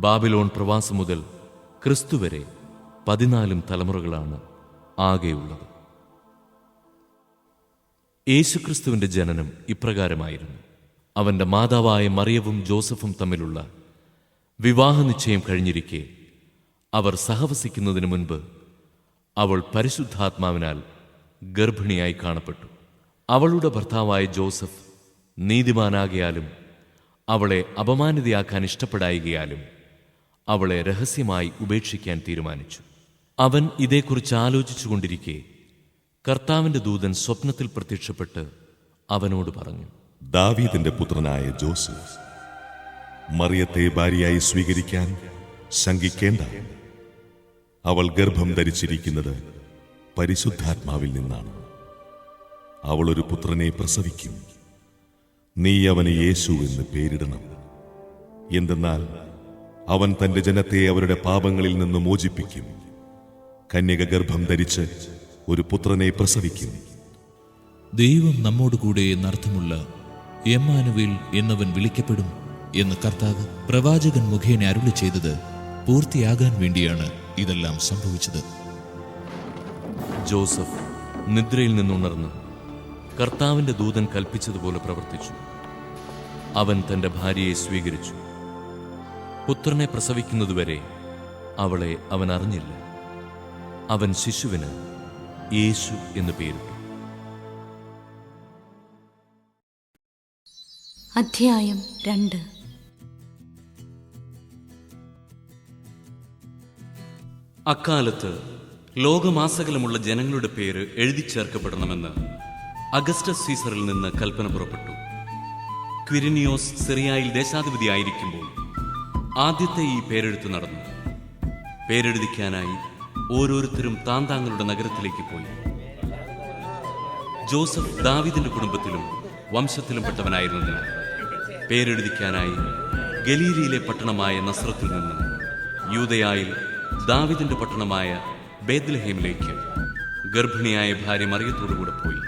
ബാബിലോൺ പ്രവാസം മുതൽ ക്രിസ്തു വരെ 14 തലമുറകളാണ് ആകെയുള്ളത്. യേശുക്രിസ്തുവിന്റെ ജനനം ഇപ്രകാരമായിരുന്നു. അവന്റെ മാതാവായ മറിയവും ജോസഫും തമ്മിലുള്ള വിവാഹ നിശ്ചയം കഴിഞ്ഞിരിക്കെ അവർ സഹവസിക്കുന്നതിന് മുൻപ് അവൾ പരിശുദ്ധാത്മാവിനാൽ ഗർഭിണിയായി കാണപ്പെട്ടു. അവളുടെ ഭർത്താവായ ജോസഫ് നീതിമാനാകയാലും അവളെ അപമാനിതയാക്കാൻ ഇഷ്ടപ്പെടായികയാലും അവളെ രഹസ്യമായി ഉപേക്ഷിക്കാൻ തീരുമാനിച്ചു. അവൻ ഇതേക്കുറിച്ച് ആലോചിച്ചുകൊണ്ടിരിക്കെ കർത്താവിന്റെ ദൂതൻ സ്വപ്നത്തിൽ പ്രത്യക്ഷപ്പെട്ട് അവനോട് പറഞ്ഞു, ദാവീദിന്റെ പുത്രനായ ജോസഫ്, മറിയത്തെ ഭാര്യയായി സ്വീകരിക്കാൻ ശങ്കിക്കേണ്ട. അവൾ ഗർഭം ധരിച്ചിരിക്കുന്നത് പരിശുദ്ധാത്മാവിൽ നിന്നാണ്. അവൾ ഒരു പുത്രനെ പ്രസവിക്കും. നീ അവന് യേശു എന്ന് പേരിടണം. എന്തെന്നാൽ അവൻ തന്റെ ജനത്തെ അവരുടെ പാപങ്ങളിൽ നിന്ന് മോചിപ്പിക്കും. കന്യക ഗർഭം ധരിച്ച് ഒരു പുത്രനെ പ്രസവിക്കും. ദൈവം നമ്മോടുകൂടെ എന്നർത്ഥമുള്ള എമ്മാനുവേൽ എന്നവൻ വിളിക്കപ്പെടും എന്ന് കർത്താവ് പ്രവാചകൻ മുഖേന അരുളി ചെയ്തത് പൂർത്തിയാകാൻ വേണ്ടിയാണ് ഇതെല്ലാം സംഭവിച്ചത്. ജോസഫ് നിദ്രയിൽ നിന്നുണർന്ന് കർത്താവിന്റെ ദൂതൻ കൽപ്പിച്ചതുപോലെ പ്രവർത്തിച്ചു. അവൻ തന്റെ ഭാര്യയെ സ്വീകരിച്ചു. പുത്രനെ പ്രസവിക്കുന്നതുവരെ അവളെ അവൻ അറിഞ്ഞില്ല. അവൻ ശിശുവിന് യേശു എന്ന് പേരിട്ടു. അധ്യായം 2. അക്കാലത്ത് ലോകമാസകലമുള്ള ജനങ്ങളുടെ പേര് എഴുതി ചേർക്കപ്പെടണമെന്ന് അഗസ്റ്റസ് സീസറിൽ നിന്ന് കൽപ്പന പുറപ്പെട്ടു. ക്വിരിനിയോസ് സിറിയയിൽ ദേശാധിപതിയായിരിക്കുമ്പോൾ ആദ്യത്തെ ഈ പേരെഴുത്ത് നടന്നു. പേരെഴുതിക്കാനായി ഓരോരുത്തരും താന്താങ്ങളുടെ നഗരത്തിലേക്ക് പോയി. ജോസഫ് ദാവീദിന്റെ കുടുംബത്തിലും വംശത്തിലും പെട്ടവനായിരുന്നതിനാൽ പേരെഴുതിക്കാനായി ഗലീലയിലെ പട്ടണമായ നസ്രത്തിൽ നിന്ന് യൂദയായിൽ ദാവീദിന്റെ പട്ടണമായ ബേത്ലഹേമിലേക്ക് ഗർഭിണിയായ ഭാര്യ മറിയത്തോടുകൂടെ പോയി.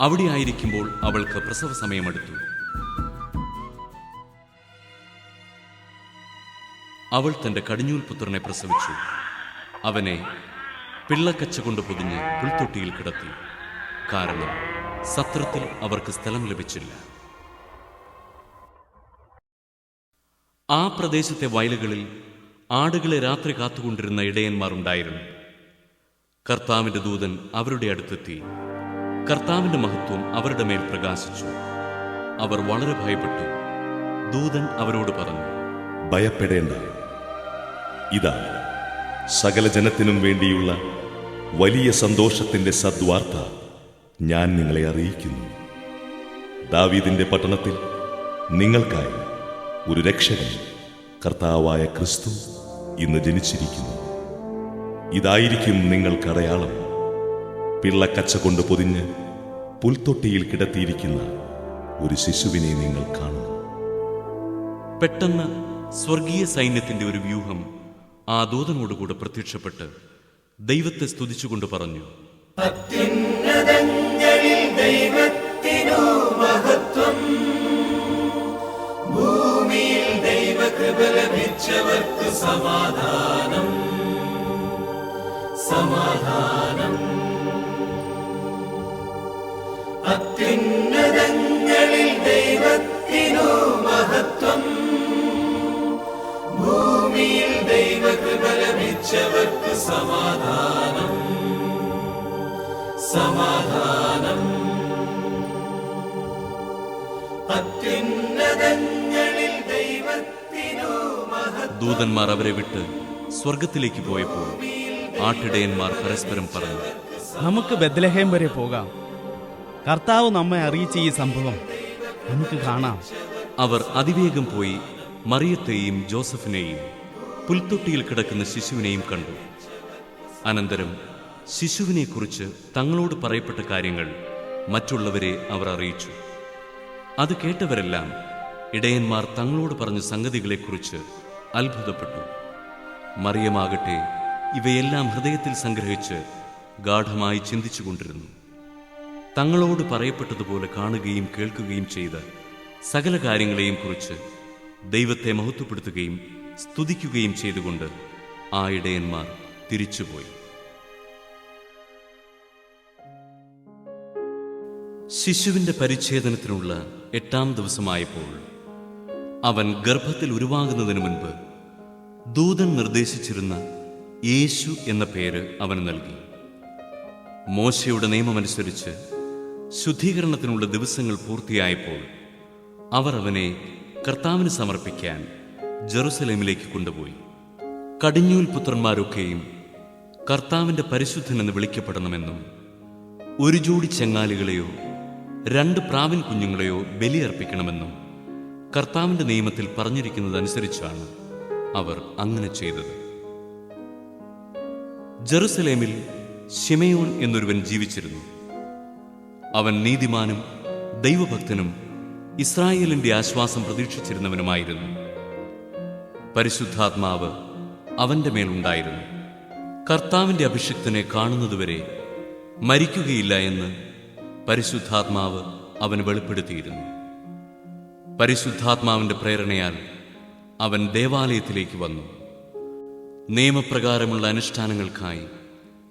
അവിടെ ആയിരിക്കുമ്പോൾ അവൾക്ക് പ്രസവ സമയമെടുത്തു. അവൾ തന്റെ കടിഞ്ഞൂൽ പുത്രനെ പ്രസവിച്ചു. അവനെ പിള്ളക്കച്ച കൊണ്ട് പൊതിഞ്ഞ് പുൽത്തൊട്ടിയിൽ കിടത്തി. കാരണം സത്രത്തിൽ അവർക്ക് സ്ഥലം ലഭിച്ചില്ല. ആ പ്രദേശത്തെ വയലുകളിൽ ആടുകളെ രാത്രി കാത്തുകൊണ്ടിരുന്ന ഇടയന്മാർ ഉണ്ടായിരുന്നു. കർത്താവിന്റെ ദൂതൻ അവരുടെ അടുത്തെത്തി. കർത്താവിന്റെ മഹത്വം അവരുടെ മേൽ പ്രകാശിച്ചു. അവർ വളരെ ഭയപ്പെട്ടു. ദൂതൻ അവരോട് പറഞ്ഞു, ഭയപ്പെടേണ്ട. ഇതാ, സകല ജനത്തിനും വേണ്ടിയുള്ള വലിയ സന്തോഷത്തിന്റെ സദ്വാർത്ത ഞാൻ നിങ്ങളെ അറിയിക്കുന്നു. ദാവീദിന്റെ പട്ടണത്തിൽ നിങ്ങൾക്കായി ഒരു രക്ഷകൻ, കർത്താവായ ക്രിസ്തു, ഇന്ന് ജനിച്ചിരിക്കുന്നു. ഇതായിരിക്കും നിങ്ങൾക്കടയാളം. പിള്ളക്കച്ച കൊണ്ട് പൊതിഞ്ഞ് പുൽത്തൊട്ടിയിൽ കിടത്തിയിരിക്കുന്ന ഒരു ശിശുവിനെ നിങ്ങൾ കാണും. പെട്ടെന്ന് സ്വർഗീയ സൈന്യത്തിന്റെ ഒരു വ്യൂഹം ആ ദൂതനോടുകൂടെ പ്രത്യക്ഷപ്പെട്ട് ദൈവത്തെ സ്തുതിച്ചുകൊണ്ട് പറഞ്ഞു, അത്യുന്നതങ്ങളിൽ ദൈവത്തിനു മഹത്വം, ഭൂമിയിൽ ദൈവകൃപ ലഭിച്ചവർക്ക് സമാധാനം, സമാധാനം. അത്യുന്നതങ്ങളിൽ ദൈവത്തിനു മഹത്വം, ഭൂമിയിൽ ദൈവകൃപ ലഭിച്ചവർക്ക് സമാധാനം, സമാധാനം. അത്യുന്നതങ്ങളിൽ ദൈവത്തിനു മഹത്വം. ദൂതന്മാർ അവരെ വിട്ട് സ്വർഗത്തിലേക്ക് പോയപ്പോൾ ആട്ടിടയന്മാർ പരസ്പരം പറഞ്ഞു, നമുക്ക് ബെത്ലഹേം വരെ പോകാം. കർത്താവ് നമ്മെ അറിയിച്ച ഈ സംഭവം നമുക്ക് കാണാം. അവർ അതിവേഗം പോയി മറിയത്തെയും ജോസഫിനെയും പുൽത്തൊട്ടിയിൽ കിടക്കുന്ന ശിശുവിനെയും കണ്ടു. അനന്തരം ശിശുവിനെക്കുറിച്ച് തങ്ങളോട് പറയപ്പെട്ട കാര്യങ്ങൾ മറ്റുള്ളവരെ അവർ അറിയിച്ചു. അത് കേട്ടവരെല്ലാം ഇടയന്മാർ തങ്ങളോട് പറഞ്ഞ സംഗതികളെക്കുറിച്ച് അത്ഭുതപ്പെട്ടു. മറിയമാകട്ടെ ഇവയെല്ലാം ഹൃദയത്തിൽ സംഗ്രഹിച്ച് ഗാഢമായി ചിന്തിച്ചുകൊണ്ടിരുന്നു. തങ്ങളോട് പറയപ്പെട്ടതുപോലെ കാണുകയും കേൾക്കുകയും ചെയ്ത സകല കാര്യങ്ങളെയും കുറിച്ച് ദൈവത്തെ മഹത്വപ്പെടുത്തുകയും സ്തുതിക്കുകയും ചെയ്തുകൊണ്ട് ആ ഇടയന്മാർ തിരിച്ചുപോയി. ശിശുവിന്റെ പരിച്ഛേദനത്തിനുള്ള 8-ാം ദിവസമായപ്പോൾ അവൻ ഗർഭത്തിൽ ഉരുവാകുന്നതിന് മുൻപ് ദൂതൻ നിർദ്ദേശിച്ചിരുന്ന യേശു എന്ന പേര് അവന് നൽകി. മോശയുടെ നിയമമനുസരിച്ച് ശുദ്ധീകരണത്തിനുള്ള ദിവസങ്ങൾ പൂർത്തിയായപ്പോൾ അവർ അവനെ കർത്താവിന് സമർപ്പിക്കാൻ ജെറുസലേമിലേക്ക് കൊണ്ടുപോയി. കടിഞ്ഞൂൽ പുത്രന്മാരൊക്കെയും കർത്താവിന്റെ പരിശുദ്ധനെന്ന് വിളിക്കപ്പെടണമെന്നും 1 ജോഡി ചെങ്ങാലികളെയോ 2 പ്രാവിൻ കുഞ്ഞുങ്ങളെയോ ബലിയർപ്പിക്കണമെന്നും കർത്താവിന്റെ നിയമത്തിൽ പറഞ്ഞിരിക്കുന്നതനുസരിച്ചാണ് അവർ അങ്ങനെ ചെയ്തത്. ജെറുസലേമിൽ ശിമയോൻ എന്നൊരുവൻ ജീവിച്ചിരുന്നു. അവൻ നീതിമാനും ദൈവഭക്തനും ഇസ്രായേലിന്റെ ആശ്വാസം പ്രതീക്ഷിച്ചിരുന്നവനുമായിരുന്നു. പരിശുദ്ധാത്മാവ് അവന്റെ മേലുണ്ടായിരുന്നു. കർത്താവിന്റെ അഭിഷിക്തനെ കാണുന്നതുവരെ മരിക്കുകയില്ല എന്ന് പരിശുദ്ധാത്മാവ് അവന് വെളിപ്പെടുത്തിയിരുന്നു. പരിശുദ്ധാത്മാവിന്റെ പ്രേരണയാൽ അവൻ ദേവാലയത്തിലേക്ക് വന്നു. നിയമപ്രകാരമുള്ള അനുഷ്ഠാനങ്ങൾക്കായി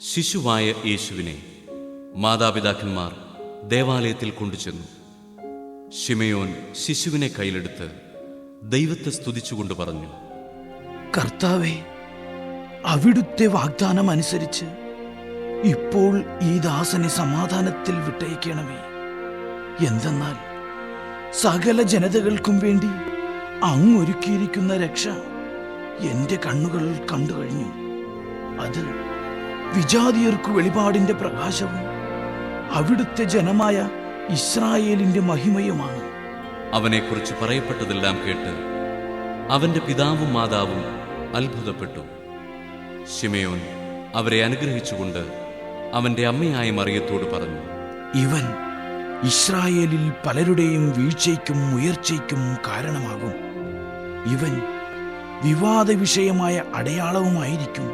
ശിശുവായ യേശുവിനെ മാതാപിതാക്കന്മാർ ദേവാലയത്തിൽ കൊണ്ടുചെന്നു. ശിമയോൻ ശിശുവിനെ കയ്യിലെടുത്ത് ദൈവത്തെ സ്തുതിച്ചുകൊണ്ട് പറഞ്ഞു, കർത്താവേ, അവിടുത്തെ വാഗ്ദാനം അനുസരിച്ച് ഇപ്പോൾ ഈ ദാസനെ സമാധാനത്തിൽ വിട്ടയക്കണമേ. എന്തെന്നാൽ സകല ജനതകൾക്കും വേണ്ടി അങ്ങ് ഒരുക്കിയിരിക്കുന്ന രക്ഷ എന്റെ കണ്ണുകൾ കണ്ടു കഴിഞ്ഞു. അത് വിജാതിയർക്കു വെളിപാടിന്റെ പ്രകാശവും അവിടുത്തെ ജനമായ ഇസ്രായേലിന്റെ മഹിമയുമാണ്. അവനെക്കുറിച്ച് പറയപ്പെട്ടതെല്ലാം കേട്ട് അവന്റെ പിതാവും മാതാവും അത്ഭുതപ്പെട്ടു. ശിമയോൻ അവരെ അനുഗ്രഹിച്ചുകൊണ്ട് അവന്റെ അമ്മയായ മറിയത്തോട് പറഞ്ഞു, ഇവൻ ഇസ്രായേലിൽ പലരുടെയും വീഴ്ചയ്ക്കും ഉയർച്ചയ്ക്കും കാരണമാകും. ഇവൻ വിവാദ വിഷയമായ അടയാളവുമായിരിക്കും.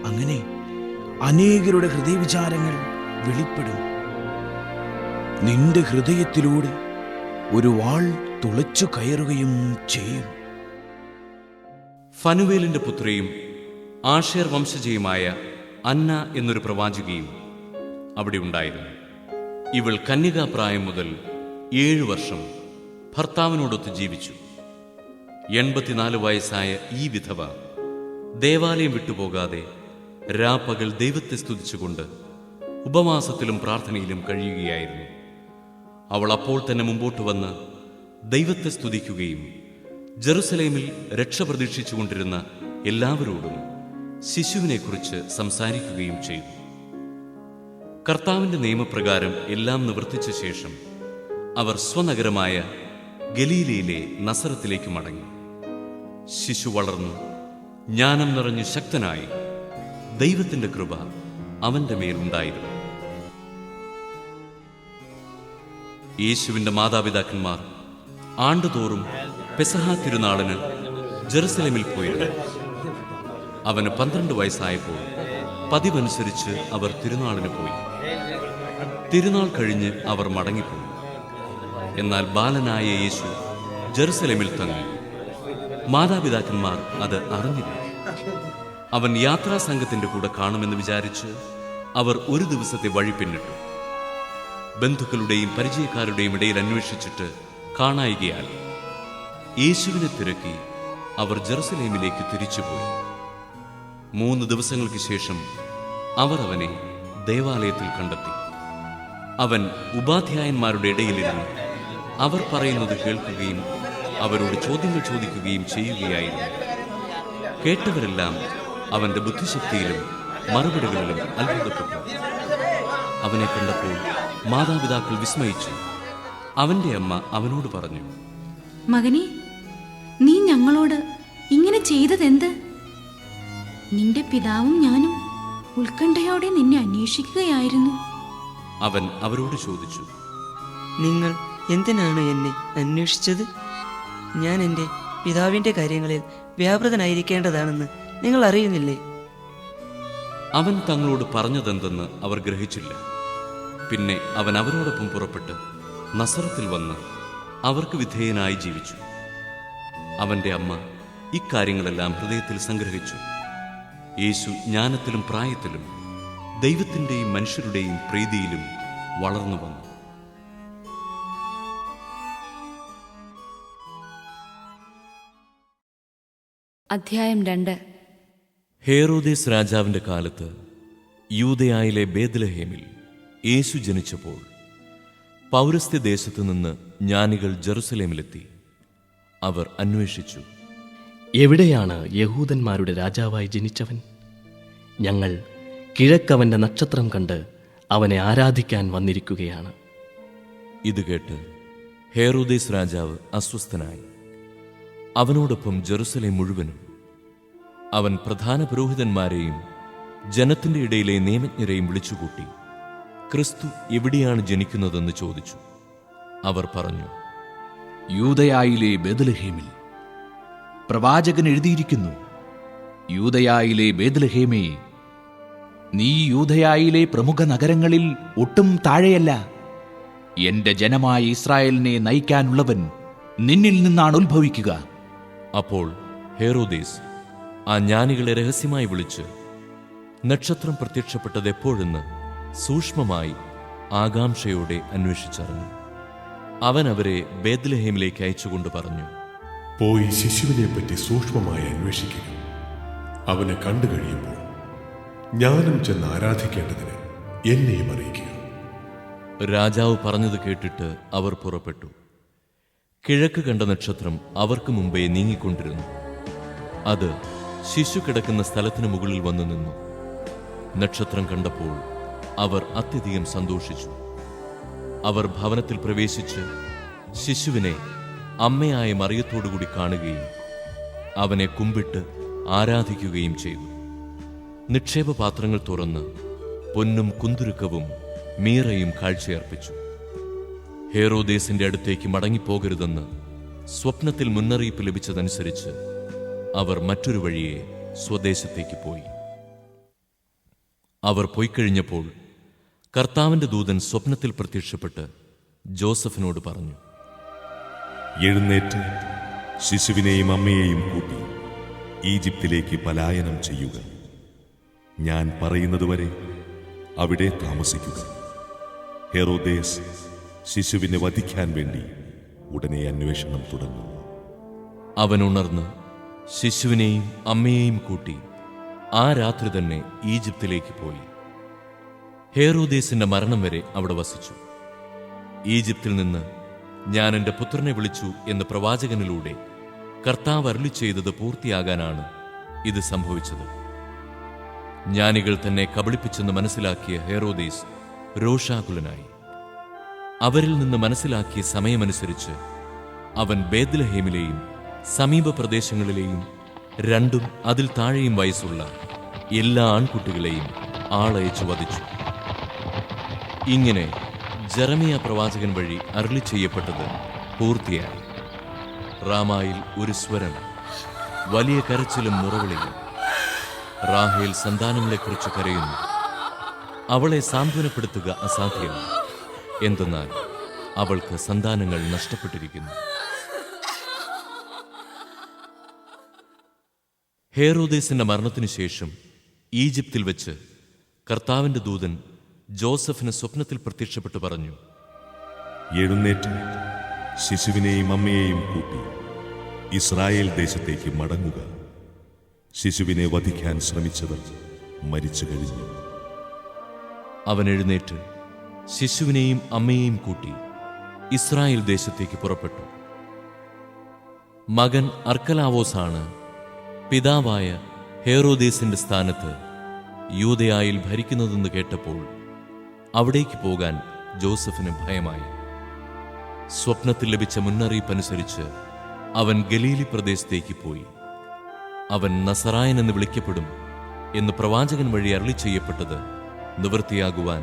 അങ്ങനെ അനേകരുടെ ഹൃദയവിചാരങ്ങൾ വെളിപ്പെടും. നിന്റെ ഹൃദയത്തിലൂടെ ഒരു വാൾ തുളച്ചു കയറുകയും ചെയ്യും. ഫനുവേലിന്റെ പുത്രിയും ആഷേർ വംശജയുമായ അന്ന എന്നൊരു പ്രവാചികയും അവിടെ ഉണ്ടായിരുന്നു. ഇവൾ കന്യകാപ്രായം മുതൽ 7 വർഷം ഭർത്താവിനോടൊത്ത് ജീവിച്ചു. 84 വയസ്സായ ഈ വിധവ ദേവാലയം വിട്ടുപോകാതെ രാപ്പകൽ ദൈവത്തെ സ്തുതിച്ചുകൊണ്ട് ഉപവാസത്തിലും പ്രാർത്ഥനയിലും കഴിയുകയായിരുന്നു. അവൾ അപ്പോൾ തന്നെ മുമ്പോട്ട് വന്ന് ദൈവത്തെ സ്തുതിക്കുകയും ജെറുസലേമിൽ രക്ഷ പ്രതീക്ഷിച്ചുകൊണ്ടിരുന്ന എല്ലാവരോടും ശിശുവിനെക്കുറിച്ച് സംസാരിക്കുകയും ചെയ്തു. കർത്താവിന്റെ നിയമപ്രകാരം എല്ലാം നിവർത്തിച്ച ശേഷം അവർ സ്വനഗരമായ ഗലീലയിലെ നസറത്തിലേക്ക് മടങ്ങി. ശിശു വളർന്നു ജ്ഞാനം നിറഞ്ഞ് ശക്തനായി. ദൈവത്തിന്റെ കൃപ അവന്റെ മേലുണ്ടായിരുന്നു. യേശുവിന്റെ മാതാപിതാക്കന്മാർ ആണ്ടുതോറും പെസഹ തിരുനാളിന് ജെറുസലേമിൽ പോയിരുന്നു. അവന് 12 വയസ്സായപ്പോൾ പതിവനുസരിച്ച് അവർ തിരുനാളിന് പോയി. തിരുനാൾ കഴിഞ്ഞ് അവർ മടങ്ങിപ്പോയി. എന്നാൽ ബാലനായ യേശു ജെറുസലേമിൽ തങ്ങി. മാതാപിതാക്കന്മാർ അത് അറിഞ്ഞില്ല. അവൻ യാത്രാസംഘത്തിന്റെ കൂടെ കാണുമെന്ന് വിചാരിച്ച് അവർ ഒരു ദിവസത്തെ വഴി പിന്നിട്ടു. ബന്ധുക്കളുടെയും പരിചയക്കാരുടെയും ഇടയിൽ അന്വേഷിച്ചിട്ട് കാണായികയാൽ യേശുവിനെ തിരക്കി അവർ ജെറുസലേമിലേക്ക് തിരിച്ചുപോയി. 3 ദിവസങ്ങൾക്ക് ശേഷം അവർ അവനെ ദേവാലയത്തിൽ കണ്ടെത്തി. അവൻ ഉപാധ്യായന്മാരുടെ ഇടയിലിരുന്ന് അവർ പറയുന്നത് കേൾക്കുകയും അവരോട് ചോദ്യങ്ങൾ ചോദിക്കുകയും ചെയ്യുകയായിരുന്നു. കേട്ടവരെല്ലാം അവന്റെ ബുദ്ധിശക്തിയിലും മറുപടികളിലും അത്ഭുതപ്പെട്ടു. അവനെ കണ്ടപ്പോൾ മാതാപിതാക്കൾ വിസ്മയിച്ചു. അവന്റെ അമ്മ അവനോട് പറഞ്ഞു, മകനെ, നീ ഞങ്ങളോട് ഇങ്ങനെ ചെയ്തതെന്ത്? നിന്റെ പിതാവും ഞാനും ഉത്കണ്ഠയോടെ നിന്നെ അന്വേഷിക്കുകയായിരുന്നു. അവൻ അവരോട് ചോദിച്ചു, നിങ്ങൾ എന്തിനാണ് എന്നെ അന്വേഷിച്ചത്? ഞാൻ എൻ്റെ പിതാവിൻ്റെ കാര്യങ്ങളിൽ വ്യാപൃതനായിരിക്കേണ്ടതാണെന്ന് നിങ്ങൾ അറിയുന്നില്ലേ? അവൻ തങ്ങളോട് പറഞ്ഞതെന്തെന്ന് അവർ ഗ്രഹിച്ചില്ല. പിന്നെ അവൻ അവരോടൊപ്പം പുറപ്പെട്ട് നസറത്തിൽ വന്ന് അവർക്ക് വിധേയനായി ജീവിച്ചു. അവന്റെ അമ്മ ഇക്കാര്യങ്ങളെല്ലാം ഹൃദയത്തിൽ സംഗ്രഹിച്ചു. യേശു ജ്ഞാനത്തിലും പ്രായത്തിലും ദൈവത്തിൻ്റെയും മനുഷ്യരുടെയും പ്രീതിയിലും വളർന്നു വന്നു. അധ്യായം 2. ഹേറോദേസ് രാജാവിന്റെ കാലത്ത് യൂദയായിലെ ബേത്ലഹേമിൽ യേശു ജനിച്ചപ്പോൾ പൗരസ്ത്യദേശത്തു നിന്ന് ജ്ഞാനികൾ ജെറുസലേമിലെത്തി. അവർ അന്വേഷിച്ചു, എവിടെയാണ് യഹൂദന്മാരുടെ രാജാവായി ജനിച്ചവൻ? ഞങ്ങൾ കിഴക്കവന്റെ നക്ഷത്രം കണ്ട് അവനെ ആരാധിക്കാൻ വന്നിരിക്കുകയാണ്. ഇത് കേട്ട് ഹേറോദേസ് രാജാവ് അസ്വസ്ഥനായി. അവനോടൊപ്പം ജെറുസലേം മുഴുവനും. അവൻ പ്രധാന പുരോഹിതന്മാരെയും ജനത്തിന്റെ ഇടയിലെ നിയമജ്ഞരെയും വിളിച്ചുകൂട്ടി ക്രിസ്തു എവിടെയാണ് ജനിക്കുന്നതെന്ന് ചോദിച്ചു. അവർ പറഞ്ഞു, യൂദയായിലെ ബേത്ലഹേമിൽ പ്രവാചകൻ എഴുതിയിരിക്കുന്നു, യൂദയായിലെ ബേത്ലഹേമേ, നീ യൂദയായിലെ പ്രമുഖ നഗരങ്ങളിൽ ഒട്ടും താഴെയല്ല. എന്റെ ജനമായ ഇസ്രായേലിനെ നയിക്കാനുള്ളവൻ നിന്നിൽ നിന്നാണ് ഉത്ഭവിക്കുക. അപ്പോൾ ഹേറോദേസ് ആ ജ്ഞാനികളെ രഹസ്യമായി വിളിച്ച് നക്ഷത്രം പ്രത്യക്ഷപ്പെട്ടത് എപ്പോഴെന്ന് സൂക്ഷ്മമായി ആകാംക്ഷയോടെ അന്വേഷിച്ചറിഞ്ഞു. അവൻ അവരെ ബേത്ലഹേമിലേക്ക് അയച്ചുകൊണ്ട് പറഞ്ഞു, പോയി ശിശുവിനെ പറ്റി സൂക്ഷ്മമായി അന്വേഷിക്കുക. അവനെ കണ്ടു കഴിയുമ്പോൾ ഞാനും ചെന്ന് ആരാധിക്കേണ്ടതിന് എന്നെയും അറിയിക്കുക. രാജാവ് പറഞ്ഞത് കേട്ടിട്ട് അവർ പുറപ്പെട്ടു. കിഴക്ക് കണ്ട നക്ഷത്രം അവർക്ക് മുമ്പേ നീങ്ങിക്കൊണ്ടിരുന്നു. അത് ശിശു കിടക്കുന്ന സ്ഥലത്തിന് മുകളിൽ വന്നു നിന്നു. നക്ഷത്രം കണ്ടപ്പോൾ അവർ അത്യധികം സന്തോഷിച്ചു. അവർ ഭവനത്തിൽ പ്രവേശിച്ച് ശിശുവിനെ അമ്മയായ മറിയത്തോടുകൂടി കാണുകയും അവനെ കുമ്പിട്ട് ആരാധിക്കുകയും ചെയ്തു. നിക്ഷേപപാത്രങ്ങൾ തുറന്ന് പൊന്നും കുന്തുരുക്കവും മീറയും കാഴ്ചയർപ്പിച്ചു. ഹേറോദേസിന്റെ അടുത്തേക്ക് മടങ്ങിപ്പോകരുതെന്ന് സ്വപ്നത്തിൽ മുന്നറിയിപ്പ് ലഭിച്ചതനുസരിച്ച് അവർ മറ്റൊരു വഴിയെ സ്വദേശത്തേക്ക് പോയി. അവർ പോയിക്കഴിഞ്ഞപ്പോൾ കർത്താവിന്റെ ദൂതൻ സ്വപ്നത്തിൽ പ്രത്യക്ഷപ്പെട്ട് ജോസഫിനോട് പറഞ്ഞു, എഴുന്നേറ്റ് ശിശുവിനെയും അമ്മയെയും കൂട്ടി ഈജിപ്തിലേക്ക് പലായനം ചെയ്യുക. ഞാൻ പറയുന്നതുവരെ അവിടെ താമസിക്കുക. ഹെറോദേസ് ശിശുവിനെ വധിക്കാൻ വേണ്ടി ഉടനെ അന്വേഷണം തുടങ്ങും. അവൻ ഉണർന്ന് ശിശുവിനെയും അമ്മയെയും കൂട്ടി ആ രാത്രി തന്നെ ഈജിപ്തിലേക്ക് പോയി. ഹേറോദേസിന്റെ മരണം വരെ അവിടെ വസിച്ചു. ഈജിപ്തിൽ നിന്ന് ഞാൻ എൻ്റെ പുത്രനെ വിളിച്ചു എന്ന് പ്രവാചകനിലൂടെ കർത്താവ് അരുളി ചെയ്തത് പൂർത്തിയാകാനാണ് ഇത് സംഭവിച്ചത്. ജ്ഞാനികൾ തന്നെ കബളിപ്പിച്ചെന്ന് മനസ്സിലാക്കിയ ഹേറോദേസ് രോഷാകുലനായി. അവരിൽ നിന്ന് മനസ്സിലാക്കിയ സമയമനുസരിച്ച് അവൻ ബേത്ലഹേമിലെയും സമീപ പ്രദേശങ്ങളിലെയും 2 അതിൽ താഴെയും വയസ്സുള്ള എല്ലാ ആൺകുട്ടികളെയും ആളയച്ചു വധിച്ചു. ഇങ്ങനെ ജെറമിയ പ്രവാചകൻ വഴി അരുളി ചെയ്യപ്പെട്ടത് പൂർത്തിയായി. റാമായിൽ ഒരു സ്വരം, വലിയ കരച്ചിലും മുറവിളിയും. റാഹേൽ സന്താനങ്ങളെക്കുറിച്ച് കരയുന്നു. അവളെ സാന്ത്വനപ്പെടുത്തുക അസാധ്യമാണ്. എന്തെന്നാൽ അവൾക്ക് സന്താനങ്ങൾ നഷ്ടപ്പെട്ടിരിക്കുന്നു. ഹേറോദേസിന്റെ മരണത്തിനു ശേഷം ഈജിപ്തിൽ വെച്ച് കർത്താവിന്റെ ദൂതൻ ജോസഫിന് സ്വപ്നത്തിൽ പ്രത്യക്ഷപ്പെട്ടു പറഞ്ഞു, എഴുന്നേറ്റ് ശിശുവിനെയും അമ്മയെയും കൂട്ടി ഇസ്രായേൽ ദേശത്തേക്ക് മടങ്ങുക. ശിശുവിനെ വധിക്കാൻ ശ്രമിച്ചവർ മരിച്ചു കഴിഞ്ഞു. അവൻ എഴുന്നേറ്റ് ശിശുവിനെയും അമ്മയെയും കൂട്ടി ഇസ്രായേൽ ദേശത്തേക്ക് പുറപ്പെട്ടു. മകൻ അർക്കലാവോസാണ് പിതാവായ ഹേറോദേസിന്റെ സ്ഥാനത്ത് യൂദയായിൽ ഭരിക്കുന്നതെന്ന് കേട്ടപ്പോൾ അവിടേക്ക് പോകാൻ ജോസഫിന് ഭയമായി. സ്വപ്നത്തിൽ ലഭിച്ച മുന്നറിയിപ്പനുസരിച്ച് അവൻ ഗലീലി പ്രദേശത്തേക്ക് പോയി. അവൻ നസറായൻ എന്ന് വിളിക്കപ്പെടും എന്ന് പ്രവാചകൻ വഴി അരുളി ചെയ്യപ്പെട്ടത് നിവൃത്തിയാകുവാൻ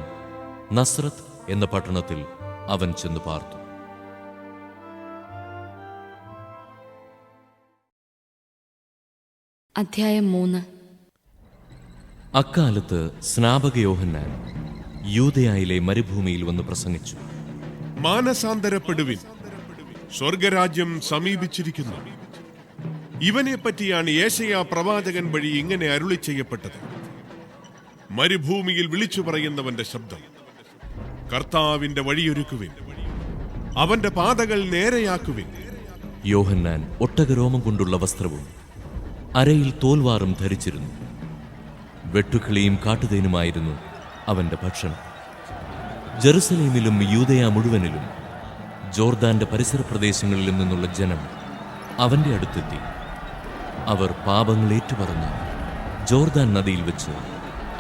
നസ്രത്ത് എന്ന പട്ടണത്തിൽ അവൻ ചെന്ന് പാർത്തു. അധ്യായം 3. അക്കാലത്ത് സ്നാപക യോഹന്നാൻ യൂദയായിലെ മരുഭൂമിയിൽ വന്ന് പ്രസംഗിച്ചു. മാനസാന്തരപ്പെടുവിൻ, സ്വർഗരാജ്യം സമീപിച്ചിരിക്കുന്നു. ഇവനെ പറ്റിയാണ് യേശയ്യാ പ്രവാചകൻ വഴി ഇങ്ങനെ അരുളി ചെയ്യപ്പെട്ടത്. മരുഭൂമിയിൽ വിളിച്ചു പറയുന്നവന്റെ ശബ്ദം, കർത്താവിന്റെ വഴിയൊരുക്കുവിൻ, അവന്റെ പാതകൾ നേരെയാക്കുവിൻ. യോഹന്നാൻ ഒട്ടകരോമം കൊണ്ടുള്ള വസ്ത്രവും അരയിൽ തോൽവാറും ധരിച്ചിരുന്നു. വെട്ടുക്കിളിയും കാട്ടുതേനുമായിരുന്നു അവന്റെ ഭക്ഷണം. ജെറുസലേമിലും യൂദയ മുഴുവനിലും ജോർദാന്റെ പരിസര പ്രദേശങ്ങളിലും നിന്നുള്ള ജനം അവന്റെ അടുത്തെത്തി. അവർ പാപങ്ങൾ ഏറ്റുപറഞ്ഞ് ജോർദാൻ നദിയിൽ വെച്ച്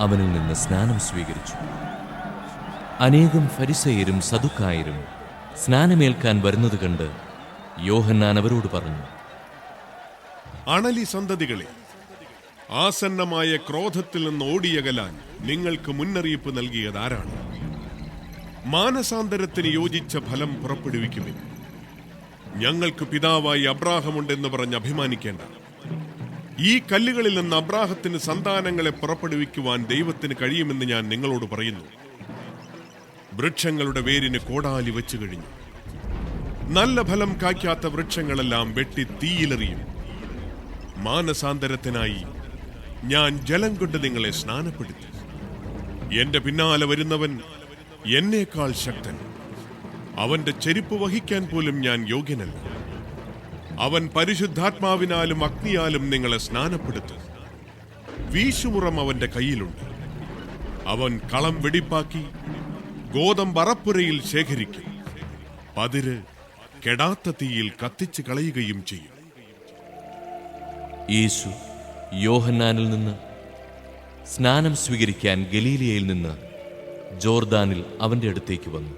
അവനിൽ നിന്ന് സ്നാനം സ്വീകരിച്ചു. അനേകം ഫരിസയരും സദുക്കായരും സ്നാനമേൽക്കാൻ വരുന്നത് കണ്ട് യോഹന്നാൻ അവരോട് പറഞ്ഞു, അണലി സന്തതികളെ, ആസന്നമായ ക്രോധത്തിൽ നിന്ന് ഓടിയകലാൻ നിങ്ങൾക്ക് മുന്നറിയിപ്പ് നൽകിയത് ആരാണ്? മാനസാന്തരത്തിന് യോജിച്ച ഫലം പുറപ്പെടുവിക്കുവിൻ. ഞങ്ങൾക്ക് പിതാവായി അബ്രാഹമുണ്ടെന്ന് പറഞ്ഞ് അഭിമാനിക്കേണ്ട. ഈ കല്ലുകളിൽ നിന്ന് അബ്രാഹത്തിന് സന്താനങ്ങളെ പുറപ്പെടുവിക്കുവാൻ ദൈവത്തിന് കഴിയുമെന്ന് ഞാൻ നിങ്ങളോട് പറയുന്നു. വൃക്ഷങ്ങളുടെ വേരിന് കോടാലി വെച്ചു കഴിഞ്ഞു. നല്ല ഫലം കായ്ക്കാത്ത വൃക്ഷങ്ങളെല്ലാം വെട്ടി തീയിലെറിയും. മാനസാന്തരത്തിനായി ഞാൻ ജലം കൊണ്ട് നിങ്ങളെ സ്നാനപ്പെടുത്തി. എന്റെ പിന്നാലെ വരുന്നവൻ എന്നേക്കാൾ ശക്തൻ. അവന്റെ ചെരുപ്പ് വഹിക്കാൻ പോലും ഞാൻ യോഗ്യനല്ല. അവൻ പരിശുദ്ധാത്മാവിനാലും അഗ്നിയാലും നിങ്ങളെ സ്നാനപ്പെടുത്തും. വീശുമുറം അവന്റെ കയ്യിലുണ്ട്. അവൻ കളം വെടിപ്പാക്കി ഗോതമ്പറപ്പുരയിൽ ശേഖരിക്കും. പതിര് കെടാത്ത തീയിൽ കത്തിച്ചു കളയുകയും ചെയ്യും. യേശു യോഹന്നാനിൽ നിന്ന് സ്നാനം സ്വീകരിക്കാൻ ഗലീലിയയിൽ നിന്ന് ജോർദാനിൽ അവന്റെ അടുത്തേക്ക് വന്നു.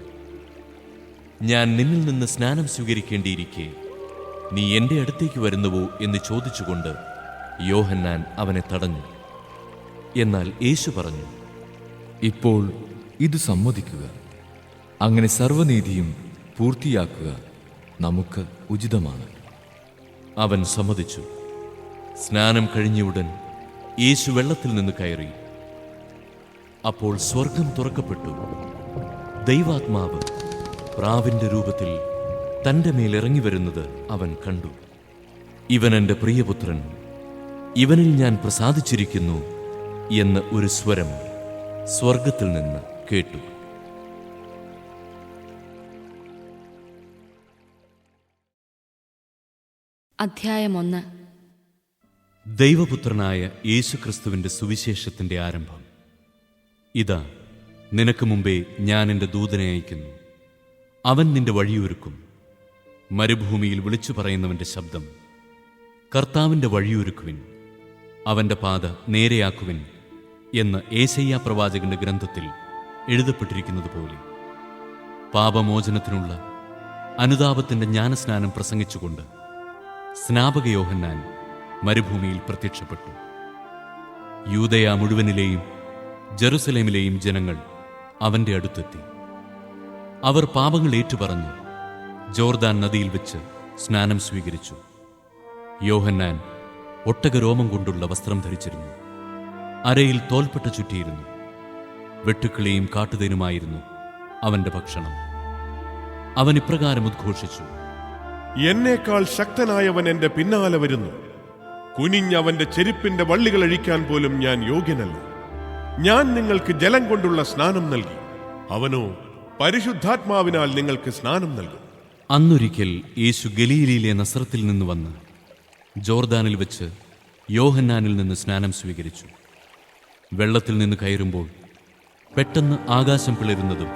ഞാൻ നിന്നിൽ നിന്ന് സ്നാനം സ്വീകരിക്കേണ്ടിയിരിക്കെ നീ എന്റെ അടുത്തേക്ക് വരുന്നുവോ എന്ന് ചോദിച്ചുകൊണ്ട് യോഹന്നാൻ അവനെ തടഞ്ഞു. എന്നാൽ യേശു പറഞ്ഞു, ഇപ്പോൾ ഇത് സമ്മതിക്കുക. അങ്ങനെ സർവ്വനീതിയും പൂർത്തിയാക്കുക നമുക്ക് ഉചിതമാണ്. അവൻ സമ്മതിച്ചു. സ്നാനം കഴിഞ്ഞയുടൻ യേശു വെള്ളത്തിൽ നിന്ന് കയറി. അപ്പോൾ സ്വർഗം തുറക്കപ്പെട്ടു. ദൈവാത്മാവ് പ്രാവിന്റെ രൂപത്തിൽ തന്റെ മേൽ ഇറങ്ങി വരുന്നത് അവൻ കണ്ടു. ഇവൻ എന്റെ പ്രിയപുത്രൻ, ഇവനിൽ ഞാൻ പ്രസാദിച്ചിരിക്കുന്നു എന്ന് ഒരു സ്വരം സ്വർഗത്തിൽ നിന്ന് കേട്ടു. അധ്യായം 1. ദൈവപുത്രനായ യേശുക്രിസ്തുവിന്റെ സുവിശേഷത്തിന്റെ ആരംഭം. ഇതാ, നിനക്ക് മുമ്പേ ഞാൻ എൻ്റെ ദൂതനെ അയക്കുന്നു. അവൻ നിന്റെ വഴിയൊരുക്കും. മരുഭൂമിയിൽ വിളിച്ചു പറയുന്നവന്റെ ശബ്ദം, കർത്താവിൻ്റെ വഴിയൊരുക്കുവിൻ, അവന്റെ പാത നേരെയാക്കുവിൻ എന്ന് ഏശയ്യാ പ്രവാചകന്റെ ഗ്രന്ഥത്തിൽ എഴുതപ്പെട്ടിരിക്കുന്നത് പോലെ പാപമോചനത്തിനുള്ള അനുതാപത്തിന്റെ ജ്ഞാനസ്നാനം പ്രസംഗിച്ചുകൊണ്ട് സ്നാപക യോഹന്നാൻ മരുഭൂമിയിൽ പ്രത്യക്ഷപ്പെട്ടു. യൂദയ മുഴുവനിലെയും ജെറുസലേമിലെയും ജനങ്ങൾ അവന്റെ അടുത്തെത്തി. അവർ പാപങ്ങൾ ഏറ്റുപറഞ്ഞ് ജോർദാൻ നദിയിൽ വെച്ച് സ്നാനം സ്വീകരിച്ചു. യോഹന്നാൻ ഒട്ടകരോമം കൊണ്ടുള്ള വസ്ത്രം ധരിച്ചിരുന്നു. അരയിൽ തോൽപ്പട്ട ചുറ്റിയിരുന്നു. വെട്ടുക്കിളിയും കാട്ടുതേനുമായിരുന്നു അവന്റെ ഭക്ഷണം. അവൻ ഇപ്രകാരം ഉദ്ഘോഷിച്ചു, എന്നേക്കാൾ ശക്തനായവൻ എന്റെ പിന്നാലെ വരുന്നു. കുനിഞ്ഞവന്റെ ചെരുപ്പിന്റെ വള്ളികൾ അഴിക്കാൻ പോലും ഞാൻ യോഗ്യനല്ല. ഞാൻ നിങ്ങൾക്ക് ജലം കൊണ്ടുള്ള സ്നാനം നൽകി, അവനോ പരിശുദ്ധാത്മാവിനാൽ നിങ്ങൾക്ക് സ്നാനം നൽകും. അന്നൊരിക്കൽ യേശു ഗലീലയിലെ നസറത്തിൽ നിന്ന് വന്ന് ജോർദാനിൽ വെച്ച് യോഹന്നാനിൽ നിന്ന് സ്നാനം സ്വീകരിച്ചു. വെള്ളത്തിൽ നിന്ന് കയറുമ്പോൾ പെട്ടെന്ന് ആകാശം പിളരുന്നതും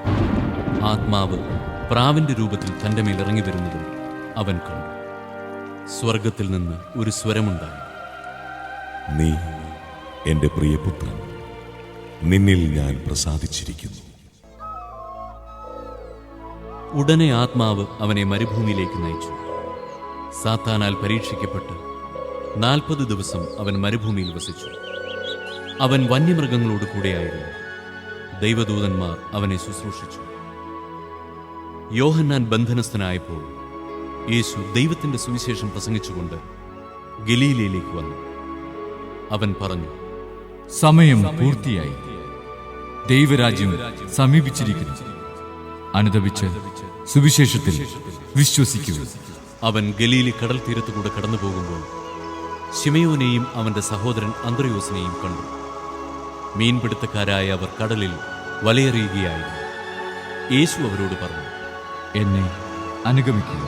ആത്മാവ് പ്രാവിന്റെ രൂപത്തിൽ തന്റെ മേൽ ഇറങ്ങി വരുന്നതും അവൻ കണ്ടു. സ്വർഗത്തിൽ നിന്ന് ഒരു സ്വരമുണ്ടായി, നീ എന്റെ പ്രിയപുത്രൻ, നിന്നിൽ ഞാൻ പ്രസാദിച്ചിരിക്കുന്നു. ഉടനെ ആത്മാവ് അവനെ മരുഭൂമിയിലേക്ക് നയിച്ചു. സാത്താനാൽ പരീക്ഷിക്കപ്പെട്ട് 40 ദിവസം അവൻ മരുഭൂമിയിൽ വസിച്ചു. അവൻ വന്യമൃഗങ്ങളോട് കൂടെയായിരുന്നു. ദൈവദൂതന്മാർ അവനെ ശുശ്രൂഷിച്ചു. യോഹന്നാൻ ബന്ധനസ്ഥനായപ്പോൾ യേശു ദൈവത്തിന്റെ സുവിശേഷം പ്രസംഗിച്ചുകൊണ്ട് ഗലീലയിലേക്ക് വന്നു. അവൻ പറഞ്ഞു, സമയം പൂർത്തിയായി, ദൈവരാജ്യം സമീപിച്ചിരിക്കുന്നു. അനുദപിച്ച് സുവിശേഷത്തിൽ വിശ്വസിക്കുക. അവൻ ഗലീലി കടൽ തീരത്തുകൂടെ കടന്നു പോകുമ്പോൾ ശിമയോനെയും അവന്റെ സഹോദരൻ അന്ത്രയോസിനെയും കണ്ടു. മീൻപിടുത്തക്കാരായ അവർ കടലിൽ വലയെറിയുകയായിരുന്നു. യേശു അവരോട് പറഞ്ഞു, എന്നെ അനുഗമിക്കുക,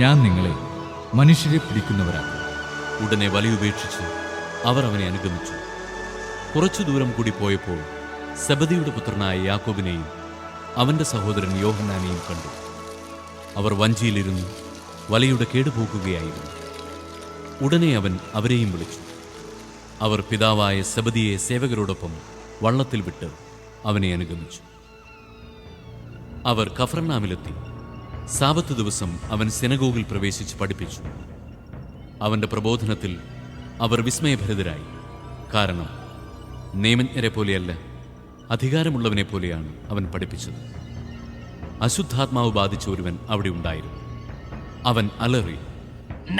ഞാൻ നിങ്ങളെ മനുഷ്യരെ പിടിക്കുന്നവരാക്കും. ഉടനെ വലയുപേക്ഷിച്ച് അവർ അവനെ അനുഗമിച്ചു. കുറച്ചു ദൂരം കൂടി പോയപ്പോൾ സെബദിയുടെ പുത്രനായ യാക്കോബിനെയും അവന്റെ സഹോദരൻ യോഹന്നാനെയും കണ്ടു. അവർ വഞ്ചിയിലിരുന്ന് വലയുടെ കേടുപോക്കുകയായിരുന്നു. ഉടനെ അവൻ അവരെയും വിളിച്ചു. അവർ പിതാവായ സെബദിയെ സേവകരോടൊപ്പം വള്ളത്തിൽ വിട്ട് അവനെ അനുഗമിച്ചു. അവർ കഫർനാമിലെത്തി. സാബത്ത് ദിവസം അവൻ സിനഗോഗിൽ പ്രവേശിച്ച് പഠിപ്പിച്ചു. അവന്റെ പ്രബോധനത്തിൽ അവർ വിസ്മയഭരിതരായി. കാരണം നിയമജ്ഞരെ പോലെയല്ല, അധികാരമുള്ളവനെ പോലെയാണ് അവൻ പഠിപ്പിച്ചത്. അശുദ്ധാത്മാവ് ബാധിച്ച ഒരുവൻ അവിടെ ഉണ്ടായിരുന്നു. അവൻ അലറി,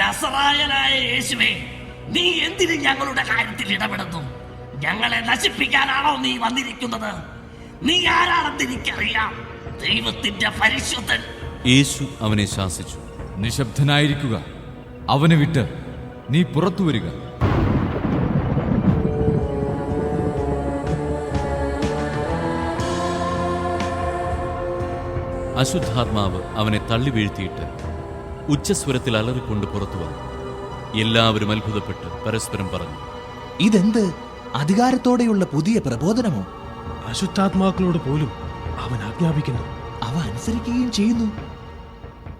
നസറായനായ യേശുവേ, നീ എന്തിന് ഞങ്ങളുടെ കാര്യത്തിൽ ഇടപെടുന്നു? ഞങ്ങളെ നശിപ്പിക്കാനാണോ നീ വന്നിരിക്കുന്നത്? നീ ആരാണെന്ന് എനിക്കറിയാം, ദൈവത്തിന്റെ പരിശുദ്ധൻ. യേശു അവനെ ശാസിച്ചു, നിശബ്ദനായിരിക്കുക, അവനെ വിട്ട് നീ പുറത്തു വരിക. അശുദ്ധാത്മാവ് അവനെ തള്ളി വീഴ്ത്തിയിട്ട് ഉച്ചസ്വരത്തിൽ അലറിക്കൊണ്ട് പുറത്തു വന്നു. എല്ലാവരും അത്ഭുതപ്പെട്ട് പരസ്പരം പറഞ്ഞു, ഇതെന്ത് അധികാരത്തോടെയുള്ള പുതിയ പ്രബോധനമോ? അശുദ്ധാത്മാക്കളോട് പോലും അവൻ ആജ്ഞാപിക്കുന്നു, അവ അനുസരിക്കുകയും ചെയ്യുന്നു.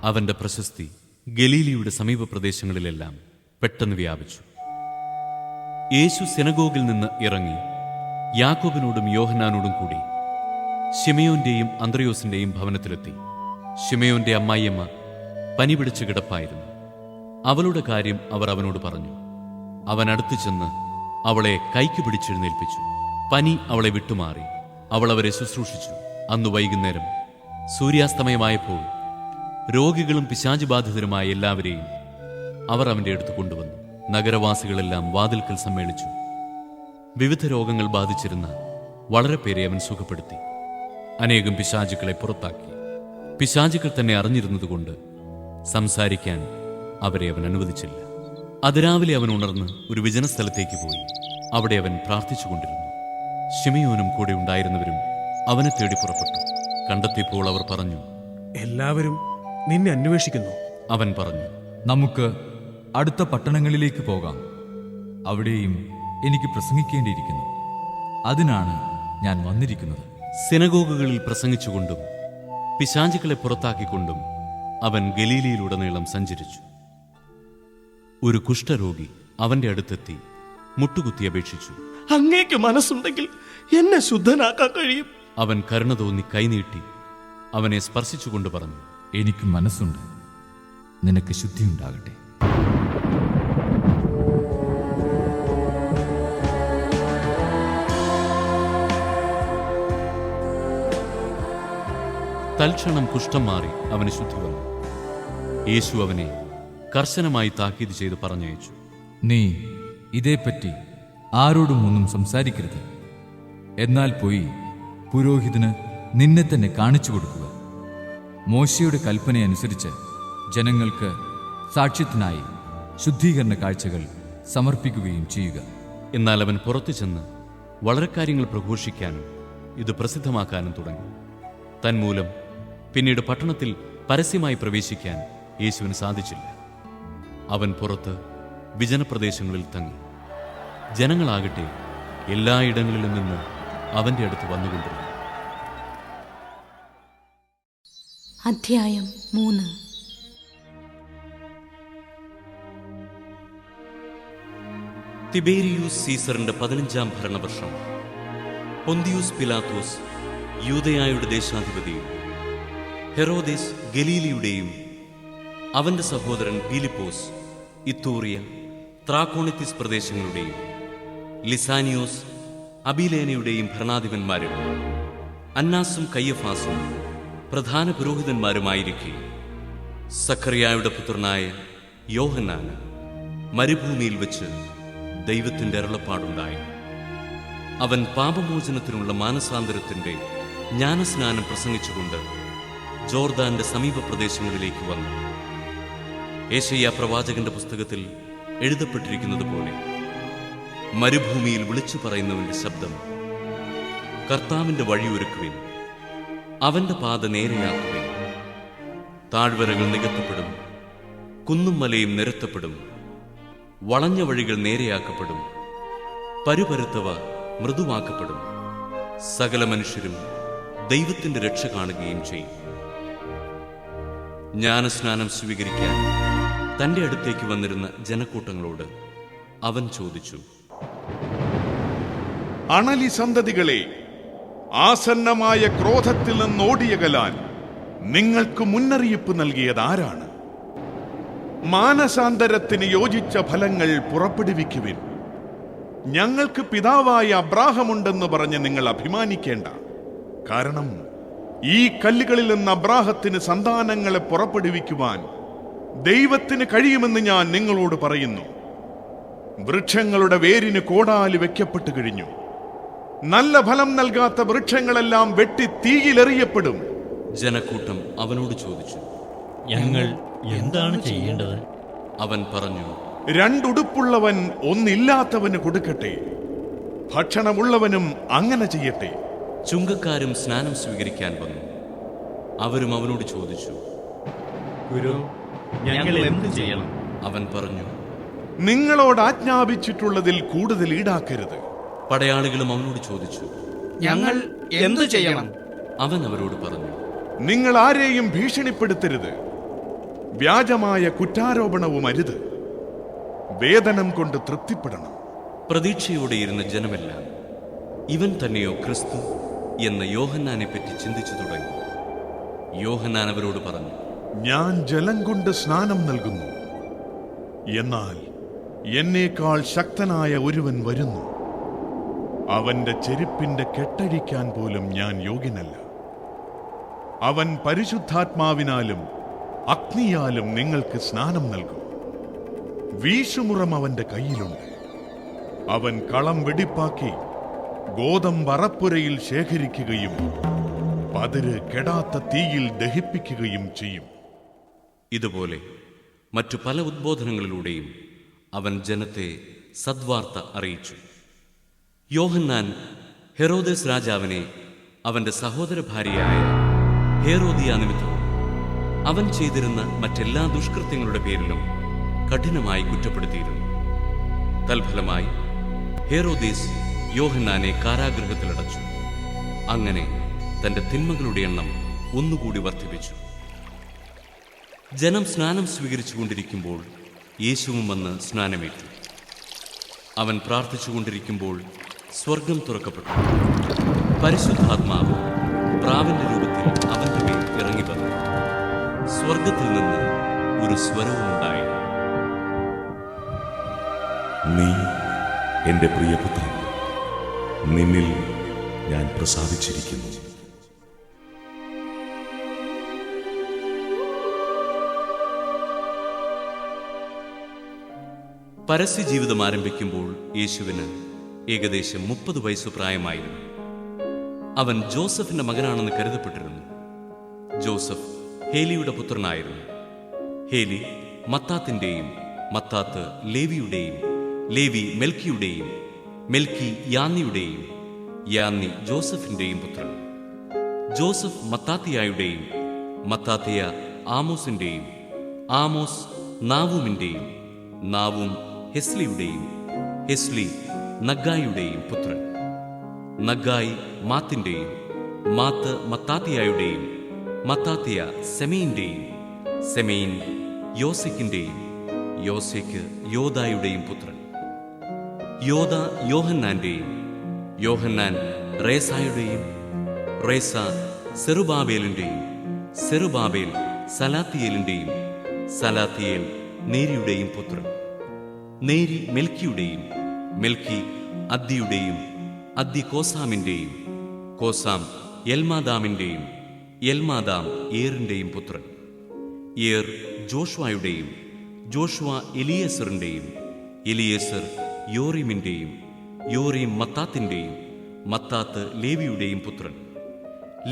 അവന്റെ പ്രശസ്തി ഗലീലിയുടെ സമീപ പ്രദേശങ്ങളിലെല്ലാം പെട്ടെന്ന് വ്യാപിച്ചു. യേശു സിനഗോഗിൽ നിന്ന് ഇറങ്ങി യാക്കോബിനോടും യോഹന്നാനോടും കൂടി ശിമയോന്റെയും അന്ത്രയോസിന്റെയും ഭവനത്തിലെത്തി. ശിമയോന്റെ അമ്മായിയമ്മ പനി പിടിച്ച് കിടപ്പായിരുന്നു. അവളുടെ കാര്യം അവർ അവനോട് പറഞ്ഞു. അവൻ അടുത്തു ചെന്ന് അവളെ കൈക്ക് പിടിച്ചെഴുന്നേൽപ്പിച്ചു. പനി അവളെ വിട്ടുമാറി. അവൾ അവരെ ശുശ്രൂഷിച്ചു. അന്നു വൈകുന്നേരം സൂര്യാസ്തമയമായപ്പോൾ രോഗികളും പിശാചുബാധിതരുമായ എല്ലാവരെയും അവർ അവന്റെ അടുത്ത് കൊണ്ടുവന്നു. നഗരവാസികളെല്ലാം വാതിൽക്കൽ സമ്മേളിച്ചു. വിവിധ രോഗങ്ങൾ ബാധിച്ചിരുന്ന വളരെ പേരെ അവൻ സുഖപ്പെടുത്തി. അനേകം പിശാചുക്കളെ പുറത്താക്കി. പിശാചുക്കൾ തന്നെ അറിഞ്ഞിരുന്നതുകൊണ്ട് സംസാരിക്കാൻ അവരെ അവൻ അനുവദിച്ചില്ല. അതിരാവിലെ അവൻ ഉണർന്ന് ഒരു വിജനസ്ഥലത്തേക്ക് പോയി. അവിടെ അവൻ പ്രാർത്ഥിച്ചുകൊണ്ടിരുന്നു. ശിമയോനും കൂടെ ഉണ്ടായിരുന്നവരും അവനെ തേടി പുറപ്പെട്ടു. കണ്ടെത്തിയപ്പോൾ അവർ പറഞ്ഞു, എല്ലാവരും നിന്നെ അന്വേഷിക്കുന്നു. അവൻ പറഞ്ഞു, നമുക്ക് അടുത്ത പട്ടണങ്ങളിലേക്ക് പോകാം, അവിടെയും എനിക്ക് പ്രസംഗിക്കേണ്ടിയിരിക്കുന്നു. അതിനാണ് ഞാൻ വന്നിരിക്കുന്നത്. സിനഗോഗുകളിൽ പ്രസംഗിച്ചുകൊണ്ടും പിശാചുക്കളെ പുറത്താക്കിക്കൊണ്ടും അവൻ ഗലീലയിലുടനീളം സഞ്ചരിച്ചു. ഒരു കുഷ്ഠരോഗി അവന്റെ അടുത്തെത്തി മുട്ടുകുത്തി അപേക്ഷിച്ചു, അങ്ങേക്ക് മനസ്സുണ്ടെങ്കിൽ എന്നെ ശുദ്ധനാക്കാൻ കഴിയും. അവൻ കരുണ തോന്നി കൈനീട്ടി അവനെ സ്പർശിച്ചുകൊണ്ട് പറഞ്ഞു, എനിക്ക് മനസ്സുണ്ട്, നിനക്ക് ശുദ്ധിയുണ്ടാകട്ടെ. തൽക്ഷണം കുഷ്ഠം മാറി അവന് ശുദ്ധി വന്നു. യേശു അവനെ കർശനമായി താക്കീത് ചെയ്ത് പറഞ്ഞയച്ചു. നീ ഇതേപ്പറ്റി ആരോടും ഒന്നും സംസാരിക്കരുത്. എന്നാൽ പോയി പുരോഹിതന് നിന്നെ തന്നെ കാണിച്ചു കൊടുക്കുക. മോശയുടെ കൽപ്പനയനുസരിച്ച് ജനങ്ങൾക്ക് സാക്ഷ്യത്തിനായി ശുദ്ധീകരണ കാഴ്ചകൾ സമർപ്പിക്കുകയും ചെയ്യുക. എന്നാൽ അവൻ പുറത്തു ചെന്ന് വളരെ കാര്യങ്ങൾ പ്രഘോഷിക്കാനും ഇത് പ്രസിദ്ധമാക്കാനും തുടങ്ങി. തന്മൂലം പിന്നീട് പട്ടണത്തിൽ പരസ്യമായി പ്രവേശിക്കാൻ യേശുവിന് സാധിച്ചില്ല. അവൻ പുറത്ത് വിജനപ്രദേശങ്ങളിൽ തങ്ങി. ജനങ്ങളാകട്ടെ എല്ലായിടങ്ങളിലും നിന്ന് അവന്റെ അടുത്ത് വന്നുകൊണ്ടിരുന്നു. അധ്യായം 3. തിബേരിയൂസ് സീസറിന്റെ 15-ാം ഭരണവർഷം പൊന്തിയൂസ് പിലാത്തോസ് യൂദയായുടെ ദേശാധിപതിയും ഹെറോദേസ് ഗലീലിയുടെയും അവന്റെ സഹോദരൻ പീലിപ്പോസ് ഇത്തൂറിയ ത്രാക്കോണിത്തിസ് പ്രദേശങ്ങളുടെയും ലിസാനിയോസ് അബിലേനയുടെയും ഭരണാധിപന്മാരും അന്നാസും കയ്യഫാസും പ്രധാന പുരോഹിതന്മാരുമായിരിക്കെ സഖറിയായുടെ പുത്രനായ യോഹന്നാന് മരുഭൂമിയിൽ വെച്ച് ദൈവത്തിന്റെ അരുളപ്പാടുണ്ടായി. അവൻ പാപമോചനത്തിനുള്ള മാനസാന്തരത്തിന്റെ ജ്ഞാനസ്നാനം പ്രസംഗിച്ചുകൊണ്ട് ജോർദാന്റെ സമീപ പ്രദേശങ്ങളിലേക്ക് വന്നു. യേശയ്യാ പ്രവാചകന്റെ പുസ്തകത്തിൽ എഴുതപ്പെട്ടിരിക്കുന്നത് പോലെ മരുഭൂമിയിൽ വിളിച്ചു പറയുന്നവന്റെ ശബ്ദം, കർത്താവിന്റെ വഴിയൊരുക്കുവിൻ, അവന്റെ പാത നേരെയാക്കുവിൻ. താഴ്വരകൾ നികത്തപ്പെടും, കുന്നും മലയും നിരത്തപ്പെടും, വളഞ്ഞ വഴികൾ നേരെയാക്കപ്പെടും, പരുപരുത്തവ മൃദുവാക്കപ്പെടും. സകല മനുഷ്യരും ദൈവത്തിന്റെ രക്ഷ കാണുകയും ചെയ്യും. ജ്ഞാനസ്നാനം സ്വീകരിക്കാൻ തന്റെ അടുത്തേക്ക് വന്നിരുന്ന ജനക്കൂട്ടങ്ങളോട് അവൻ ചോദിച്ചു, അണലി സന്തതികളെ, ആസന്നമായ ക്രോധത്തിൽ നിന്നോടിയകലാൻ നിങ്ങൾക്ക് മുന്നറിയിപ്പ് നൽകിയത് ആരാണ്? മാനസാന്തരത്തിന് യോജിച്ച ഫലങ്ങൾ പുറപ്പെടുവിക്കുവിൻ. ഞങ്ങൾക്ക് പിതാവായ അബ്രാഹമുണ്ടെന്ന് പറഞ്ഞ് നിങ്ങൾ അഭിമാനിക്കേണ്ട. കാരണം ഈ കല്ലുകളിൽ നിന്ന് അബ്രാഹത്തിന് സന്താനങ്ങളെ പുറപ്പെടുവിക്കുവാൻ ദൈവത്തിന് കഴിയുമെന്ന് ഞാൻ നിങ്ങളോട് പറയുന്നു. വൃക്ഷങ്ങളുടെ വേരിന് കോടാലി വെക്കപ്പെട്ടു കഴിഞ്ഞു. നല്ല ഫലം നൽകാത്ത വൃക്ഷങ്ങളെല്ലാം വെട്ടി തീയിലെറിയപ്പെടും. ജനക്കൂട്ടം അവനോട് ചോദിച്ചു, ഞങ്ങൾ എന്താണ് ചെയ്യേണ്ടത്? അവൻ പറഞ്ഞു, രണ്ടുടുപ്പുള്ളവൻ ഒന്നില്ലാത്തവന് കൊടുക്കട്ടെ, ഭക്ഷണമുള്ളവനും അങ്ങനെ ചെയ്യട്ടെ. ചുങ്കക്കാരും സ്നാനം സ്വീകരിക്കാൻ വന്നു. അവരും അവനോട് ചോദിച്ചു, ഗുരു, ഞങ്ങൾ എന്ത് ചെയ്യണം? അവൻ പറഞ്ഞു, നിങ്ങളോട് ആജ്ഞാപിച്ചിട്ടുള്ളതിൽ കൂടുതൽ ഈടാക്കരുത്. പടയാളികളും അവനോട് ചോദിച്ചു, ഞങ്ങൾ എന്ത് ചെയ്യണം? അവൻ അവരോട് പറഞ്ഞു, നിങ്ങൾ ആരെയും ഭീഷണിപ്പെടുത്തരുത്, വ്യാജമായ കുറ്റാരോപണവും അരുത്, വേതനം കൊണ്ട് തൃപ്തിപ്പെടണം. പ്രതീക്ഷയോടെ ഇരുന്ന ജനമെല്ലാം ഇവൻ തന്നെയോ ക്രിസ്തു എന്ന യോഹന്നാനെ പറ്റി ചിന്തിച്ചു തുടങ്ങി. യോഹന്നാൻ അവരോട് പറഞ്ഞു, ഞാൻ ജലം കൊണ്ട് സ്നാനം നൽകുന്നു, എന്നാൽ എന്നേക്കാൾ ശക്തനായ ഒരുവൻ വരുന്നു. അവന്റെ ചെരുപ്പിന്റെ കെട്ടഴിക്കാൻ പോലും ഞാൻ യോഗ്യനല്ല. അവൻ പരിശുദ്ധാത്മാവിനാലും അഗ്നിയാലും നിങ്ങൾക്ക് സ്നാനം നൽകും. വീശുമുറം അവന്റെ കയ്യിലുണ്ട്. അവൻ കളം വെടിപ്പാക്കി ഗോതമ്പ് അറപ്പുരയിൽ ശേഖരിക്കുകയും പതിര് കെടാത്ത തീയിൽ ദഹിപ്പിക്കുകയും ചെയ്യും. ഇതുപോലെ മറ്റു പല ഉദ്ബോധനങ്ങളിലൂടെയും അവൻ ജനത്തെ സദ്വാർത്ത അറിയിച്ചു. യോഹന്നാൻ ഹെരോദേസ് രാജാവിനെ അവന്റെ സഹോദര ഭാര്യയായ ഹേറോദിയ നിമിത്തവും അവൻ ചെയ്തിരുന്ന മറ്റെല്ലാ ദുഷ്കൃത്യങ്ങളുടെ പേരിലും കഠിനമായി കുറ്റപ്പെടുത്തിയിരുന്നു. തൽഫലമായി ഹേറോദേസ് യോഹന്നാനെ കാരാഗൃഹത്തിലടച്ചു. അങ്ങനെ തന്റെ തിന്മകളുടെ എണ്ണം ഒന്നുകൂടി വർദ്ധിപ്പിച്ചു. ജനം സ്നാനം സ്വീകരിച്ചുകൊണ്ടിരിക്കുമ്പോൾ യേശുവും വന്ന് സ്നാനമേറ്റു. അവൻ പ്രാർത്ഥിച്ചുകൊണ്ടിരിക്കുമ്പോൾ സ്വർഗം തുറക്കപ്പെട്ടു. പരിശുദ്ധാത്മാവ് പ്രാവിന്റെ രൂപത്തിൽ അവന്റെ മേൽ ഇറങ്ങി വന്നു. സ്വർഗത്തിൽ നിന്ന് ഒരു സ്വരവുമുണ്ടായി, നീ എന്റെ പ്രിയപുത്രൻ, നിന്നിൽ ഞാൻ പ്രസാദിച്ചിരിക്കുന്നു. പരസ്യജീവിതം ആരംഭിക്കുമ്പോൾ യേശുവിന് ഏകദേശം 30 വയസ്സു പ്രായമായിരുന്നു. അവൻ ജോസഫിന്റെ മകനാണെന്ന് കരുതപ്പെട്ടിരുന്നു. ജോസഫ് ഹേലിയുടെ പുത്രനായിരുന്നു. ഹേലി മത്താത്തിന്റെയും, മത്താത്ത് ലേവിയുടെയും, ലേവി മെൽക്കിയുടെയും, മെൽക്കി യാന്നിയുടെയും, യാന്നി ജോസഫിന്റെയും പുത്രൻ. ജോസഫ് മത്താത്തിയായുടെയും, മത്താത്തിയ ആമോസിന്റെയും, ആമോസ് നാവൂമിന്റെയും, നാവൂം ഹെസ്ലിയുടെയും, ഹെസ്ലി നഗ്ഗായിയുടെയും പുത്രൻ. നഗ്ഗായി മാത്തിന്റെയും, മാത്ത് മത്താത്തിയായുടെയും, മത്താത്തിയ സെമയിന്റെയും, സെമയിൻ യോസെക്കിന്റെയും, യോസെക്ക് യോദായുടെയും പുത്രൻ. യോദ യോഹന്നാന്റെയും, യോഹന്നാൻ റേസായുടെയും, റേസ സെറുബാബേലിന്റെയും, സെറുബാബേൽ സലാത്തിയേലിന്റെയും, സലാത്തിയേൽ നേരിയുടെയും പുത്രൻ. നേരി മെൽക്കിയുടെയും, മെൽക്കി അദ്ദിയുടെയും, അദ്ദി കോസാമിന്റെയും, കോസാം എൽമാദാമിന്റെയും, എൽമാദാം ഏറിന്റെയും പുത്രൻ. ഏർ ജോഷ്വായുടെയും, ജോഷ്വ എലിയേസറിന്റെയും, എലിയേസർ യോറീമിന്റെയും, യോറീം മത്താത്തിന്റെയും, മത്താത്ത് ലേവിയുടെയും പുത്രൻ.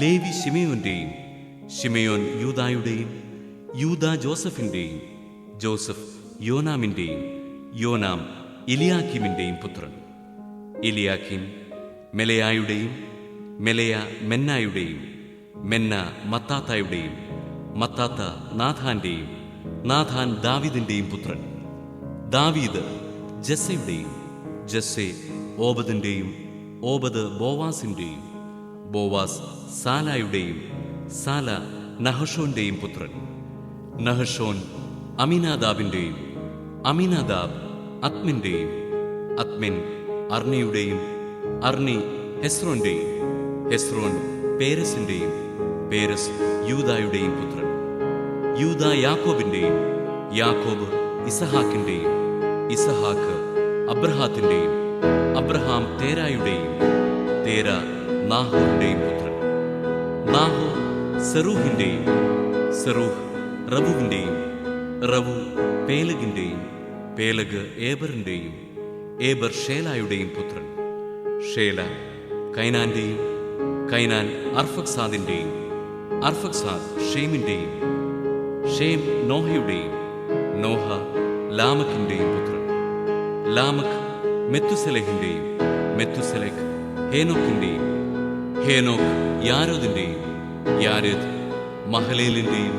ലേവി ശിമയോന്റെയും, ശിമയോൻ യൂദായുടെയും, യൂദാ ജോസഫിന്റെയും, ജോസഫ് യോനാമിന്റെയും, യോനാം എലിയാക്കീമിന്റെയും പുത്രൻ. എലിയാക്കീം മെലയായുടെയും, മെലയ മെന്നായുടെയും, മെന്ന മത്താത്തായുടെയും, മത്താത്ത നാഥാന്റെയും, നാഥാൻ ദാവീദിന്റെയും പുത്രൻ. ദാവീദ് ജസ്സയുടെയും, ജസ്സെ ഓബദിന്റെയും, ഓബദ് ബോവാസിന്റെയും, ബോവാസ് സാലായുടെയും, സാല നഹഷോന്റെയും പുത്രൻ. നഹഷോൻ അമിനാദാബിന്റെയും, അമിനാദാബ് അത്മിന്റെയും, അത്മിൻ അർണിയുടെയും, അർണി ഹെസ്രോന്റെയും, ഹെസ്രോൻ പേരസിന്റെയും, പേരസ് യൂദായുടെയും പുത്രൻ. യൂദാ യാക്കോബിന്റെയും, യാക്കോബ് ഇസഹാക്കിന്റെയും, ഇസഹാക്ക് അബ്രഹാത്തിന്റെയും, അബ്രഹാം തേരായുടെയും, തേര നാഹോറിന്റെയും പുത്രൻ. നാഹോർ സെറൂഹിന്റെയും, സെറൂഹ് റബുവിന്റെയും, റവു പേലഗിന്റെയും പേലഗ് ഏബറിന്റെയും ഏബർ ഷേലായുടെയും പുത്രൻ. ഷേല കൈനാന്റെയും കൈനാൻ അർഫക്സാദിന്റെയും അർഫക്സാദ് ഷേമിന്റെയും ഷേം നോഹയുടെയും നോഹ ലാമക്കിന്റെയും പുത്രൻ. ലാമക് മെത്തുസെലഹിന്റെയും മെത്തുസെലഹ് ഹേനോക്കിന്റെയും ഹേനോക്ക് യാരോദിന്റെയും യാരേദ് മഹലേലിന്റെയും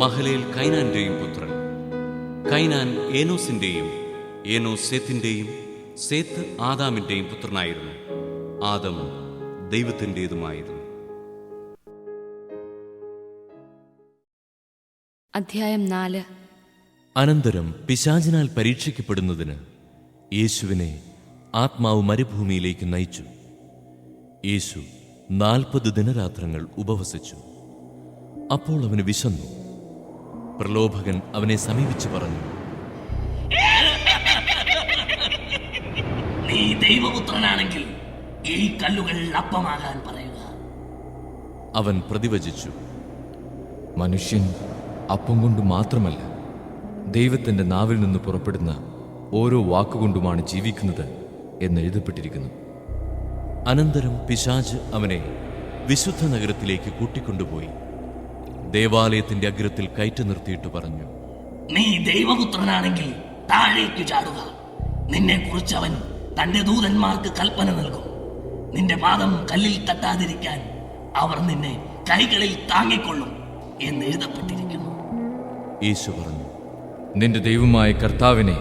മഹലേൽ കൈനാന്റെയും പുത്രൻ. കൈനാൻ ഏനോസിന്റെയും ഏനോസ് സേത്തിന്റെയും സേത്ത് ആദാമിന്റെയും പുത്രനായിരുന്നു. ആദം ദൈവത്തിൻ്റെതുമായിരുന്നു. അധ്യായം 4. അനന്തരം പിശാചിനാൽ പരീക്ഷിക്കപ്പെടുന്നതിന് യേശുവിനെ ആത്മാവ് മരുഭൂമിയിലേക്ക് നയിച്ചു. യേശു 40 ദിനരാത്രങ്ങൾ ഉപവസിച്ചു. അപ്പോൾ അവന് വിശന്നു. പ്രലോഭകൻ അവനെ സമീപിച്ചു പറഞ്ഞു, നീ ദൈവപുത്രനാണെങ്കിൽ ഈ കല്ലുകൾ അപ്പമാകാൻ പറയുക. അവൻ പ്രതിവചിച്ചു, മനുഷ്യൻ അപ്പം കൊണ്ട് മാത്രമല്ല, ദൈവത്തിൻ്റെ നാവിൽ നിന്ന് പുറപ്പെടുന്ന ഓരോ വാക്കുകൊണ്ടുമാണ് ജീവിക്കുന്നത് എന്നെഴുതപ്പെട്ടിരിക്കുന്നു. അനന്തരം പിശാച് അവനെ വിശുദ്ധ നഗരത്തിലേക്ക് കൂട്ടിക്കൊണ്ടുപോയി ദേവാലയത്തിന്റെ അഗ്രത്തിൽ കയറ്റി നിർത്തിയിട്ട് പറഞ്ഞു, നീ ദൈവപുത്രനാണെങ്കിൽ താഴേക്കു ചാടുക. നിന്നെ കുറിച്ച് അവൻ തന്റെ ദൂതന്മാർക്ക് കൽപ്പന നൽകും. നിന്റെ പാദം കല്ലിൽ തട്ടാതിരിക്കാൻ അവർ നിന്നെ കൈകളിൽ താങ്ങിക്കൊള്ളും എന്ന് എഴുതപ്പെട്ടിരിക്കുന്നു. യേശു പറഞ്ഞു, നിന്റെ ദൈവമായ കർത്താവിനെ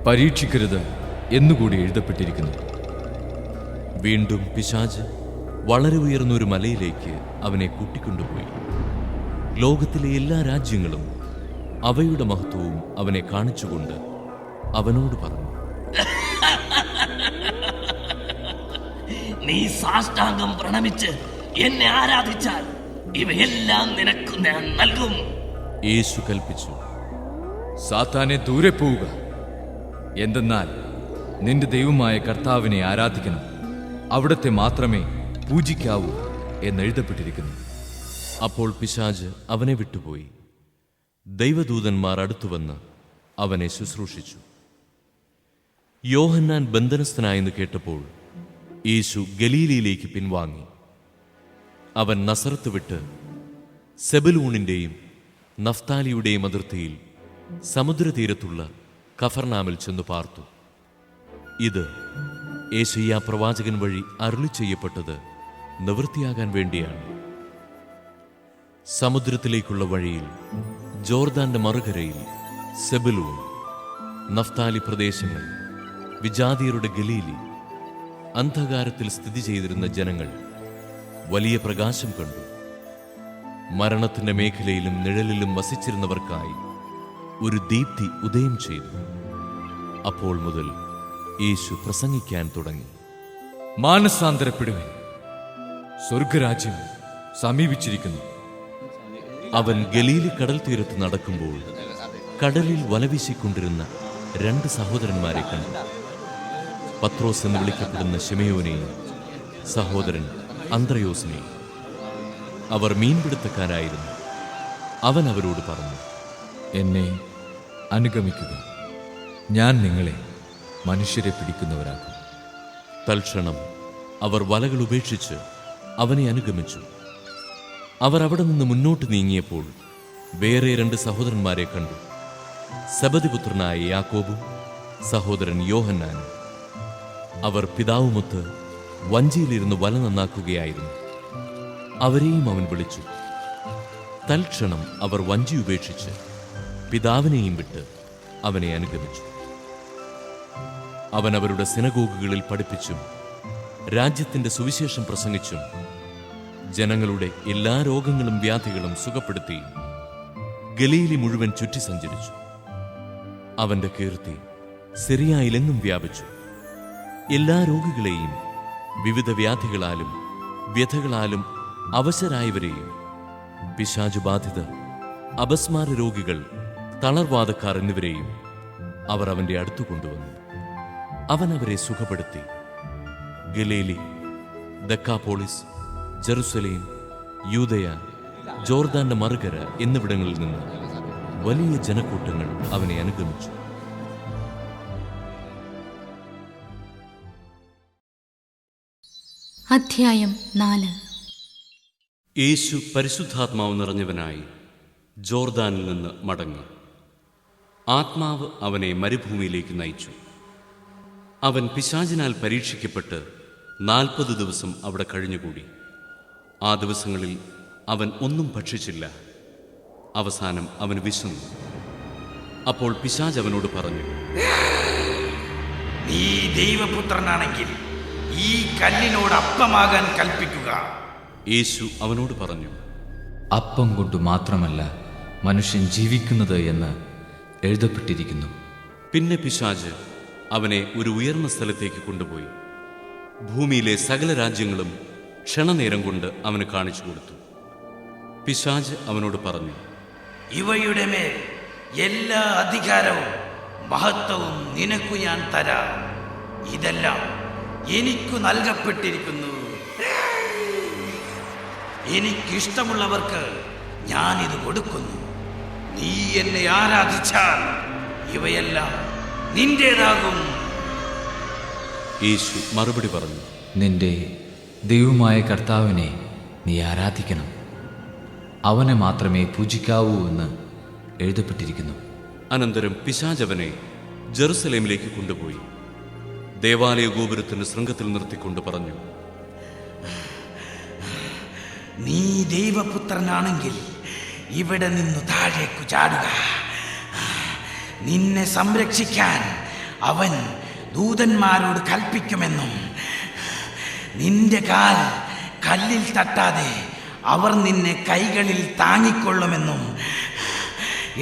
പരീക്ഷിക്കരുത് എന്നുകൂടി എഴുതപ്പെട്ടിരിക്കുന്നു. വീണ്ടും പിശാച് വളരെ ഉയർന്നൊരു മലയിലേക്ക് അവനെ കൂട്ടിക്കൊണ്ടുപോയി. ലോകത്തിലെ എല്ലാ രാജ്യങ്ങളും അവയുടെ മഹത്വവും അവനെ കാണിച്ചുകൊണ്ട് അവനോട് പറഞ്ഞു, നീ സാഷ്ടാംഗം പ്രണമിച്ച് എന്നെ ആരാധിച്ചാൽ ഇവയെല്ലാം നിനക്ക് ഞാൻ നൽകും. യേശു കൽപ്പിച്ചു, സാത്താനെ ദൂരെ പോവുക. എന്തെന്നാൽ നിന്റെ ദൈവമായ കർത്താവിനെ ആരാധിക്കണം, അവിടത്തെ മാത്രമേ പൂജിക്കാവൂ എന്നെഴുതപ്പെട്ടിരിക്കുന്നു. അപ്പോൾ പിശാച് അവനെ വിട്ടുപോയി. ദൈവദൂതന്മാർ അടുത്തുവന്ന് അവനെ ശുശ്രൂഷിച്ചു. യോഹന്നാൻ ബന്ധനസ്ഥനായെന്ന് കേട്ടപ്പോൾ യേശു ഗലീലയിലേക്ക് പിൻവാങ്ങി. അവൻ നസറത്ത് വിട്ട് സെബലൂണിന്റെയും നഫ്താലിയുടെയും അതിർത്തിയിൽ സമുദ്രതീരത്തുള്ള കഫർനാമിൽ ചെന്നു പാർത്തു. ഇത് യേശയ്യാ പ്രവാചകൻ വഴി അരുളി ചെയ്യപ്പെട്ടത് നിവൃത്തിയാകാൻ വേണ്ടിയാണ്. സമുദ്രത്തിലേക്കുള്ള വഴിയിൽ ജോർദാന്റെ മറുകരയിൽ സെബലൂൺ, നഫ്താലി പ്രദേശങ്ങൾ, വിജാതിയരുടെ ഗലീലി, അന്ധകാരത്തിൽ സ്ഥിതി ചെയ്തിരുന്ന ജനങ്ങൾ വലിയ പ്രകാശം കണ്ടു. മരണത്തിന്റെ മേഖലയിലും നിഴലിലും വസിച്ചിരുന്നവർക്കായി ഒരു ദീപ്തി ഉദയം ചെയ്തു. അപ്പോൾ മുതൽ യേശു പ്രസംഗിക്കാൻ തുടങ്ങി, മാനസാന്തരപ്പെടുവിൻ, സ്വർഗരാജ്യം സമീപിച്ചിരിക്കുന്നു. അവൻ ഗലീലി കടൽ തീരത്ത് നടക്കുമ്പോൾ കടലിൽ വലവീശിക്കൊണ്ടിരുന്ന 2 സഹോദരന്മാരെ കണ്ടു. പത്രോസ് എന്ന് വിളിക്കപ്പെടുന്ന ശിമയോനെയും സഹോദരൻ അന്ത്രയോസിനെയും. അവർ മീൻപിടുത്തക്കാരായിരുന്നു. അവൻ അവരോട് പറഞ്ഞു, എന്നെ അനുഗമിക്കുക, ഞാൻ നിങ്ങളെ മനുഷ്യരെ പിടിക്കുന്നവരാക്കും. തൽക്ഷണം അവർ വലകൾ ഉപേക്ഷിച്ച് അവനെ അനുഗമിച്ചു. അവർ അവിടെ നിന്ന് മുന്നോട്ട് നീങ്ങിയപ്പോൾ വേറെ 2 സഹോദരന്മാരെ കണ്ടു, സബദിപുത്രനായ യാക്കോബും സഹോദരൻ യോഹന്നാനും. അവർ പിതാവുമൊത്ത് വഞ്ചിയിലിരുന്ന് വല നന്നാക്കുകയായിരുന്നു. അവരെയും അവൻ വിളിച്ചു. തൽക്ഷണം അവർ വഞ്ചി ഉപേക്ഷിച്ച് പിതാവിനെയും വിട്ട് അവനെ അനുഗമിച്ചു. അവൻ അവരുടെ സിനഗോഗുകളിൽ പഠിപ്പിച്ചും രാജ്യത്തിന്റെ സുവിശേഷം പ്രസംഗിച്ചും ജനങ്ങളുടെ എല്ലാ രോഗങ്ങളും വ്യാധികളും സുഖപ്പെടുത്തി ഗലീലി മുഴുവൻ ചുറ്റി സഞ്ചരിച്ചു. അവന്റെ കീർത്തി സിറിയയിലെങ്ങും വ്യാപിച്ചു. എല്ലാ രോഗികളെയും വിവിധ വ്യാധികളാലും വ്യഥകളാലും അവശരായവരെയും, പിശാചുബാധിതർ, അപസ്മാര രോഗികൾ, തളർവാദക്കാർ എന്നിവരെയും അവർ അവന്റെ അടുത്തു കൊണ്ടുവന്നു. അവൻ അവരെ സുഖപ്പെടുത്തി. ഗലീലി, ദക്കാപോളിസ്, ജെറുസലേം, യൂദയ, ജോർദാന്റെ മറുകര എന്നിവിടങ്ങളിൽ നിന്ന് വലിയ ജനക്കൂട്ടങ്ങൾ അവനെ അനുഗമിച്ചു. അധ്യായം 4. യേശു പരിശുദ്ധാത്മാവ് നിറഞ്ഞവനായി ജോർദാനിൽ നിന്ന് മടങ്ങി. ആത്മാവ് അവനെ മരുഭൂമിയിലേക്ക് നയിച്ചു. അവൻ പിശാചിനാൽ പരീക്ഷിക്കപ്പെട്ട് 40 ദിവസം അവിടെ കഴിഞ്ഞുകൂടി. ആ ദിവസങ്ങളിൽ അവൻ ഒന്നും ഭക്ഷിച്ചില്ല. അവസാനം അവൻ വിശന്നു. അപ്പോൾ പിശാച് അവനോട് പറഞ്ഞു, നീ ദൈവപുത്രനാണെങ്കിൽ ഈ കല്ലിനോട് അപ്പമാകാൻ കൽപ്പിക്കുക. യേശു അവനോട് പറഞ്ഞു, അപ്പം കൊണ്ട് മാത്രമല്ല മനുഷ്യൻ ജീവിക്കുന്നത് എന്ന് എഴുതപ്പെട്ടിരിക്കുന്നു. പിന്നെ പിശാച് അവനെ ഒരു ഉയർന്ന സ്ഥലത്തേക്ക് കൊണ്ടുപോയി ഭൂമിയിലെ സകല രാജ്യങ്ങളും ക്ഷണനേരം കൊണ്ട് അവന് കാണിച്ചു കൊടുത്തു. പിശാച് അവനോട് പറഞ്ഞു, ഇവയുടെ മേൽ എല്ലാ അധികാരവും മഹത്വവും നിനക്കു ഞാൻ തരാം. ഇതെല്ലാം എനിക്കു നൽകപ്പെട്ടിരിക്കുന്നു. എനിക്കിഷ്ടമുള്ളവർക്ക് ഞാനിത് കൊടുക്കുന്നു. നീ എന്നെ ആരാധിച്ചാൽ ഇവയെല്ലാം നിന്റേതാകും. യേശു മറുപടി പറഞ്ഞു, നിന്റെ ദൈവമായ കർത്താവിനെ നീ ആരാധിക്കണം. അവനെ മാത്രമേ പൂജിക്കാവൂ എന്ന് എഴുതപ്പെട്ടിരിക്കുന്നു. അനന്തരം പിശാച് അവനെ ജെറുസലേമിലേക്ക് കൊണ്ടുപോയി ദേവാലയ ഗോപുരത്തിന്റെ ശൃംഗത്തിൽ നിർത്തിക്കൊണ്ട് പറഞ്ഞു, നീ ദൈവപുത്രനാണെങ്കിൽ ഇവിടെ നിന്നു താഴേക്കു ചാടുക. നിന്നെ സംരക്ഷിക്കാൻ അവൻ ദൂതന്മാരോട് കൽപ്പിക്കുമെന്നും നിന്റെ കാൽ കല്ലിൽ തട്ടാതെ അവർ നിന്നെ കൈകളിൽ താങ്ങിക്കൊള്ളുമെന്നും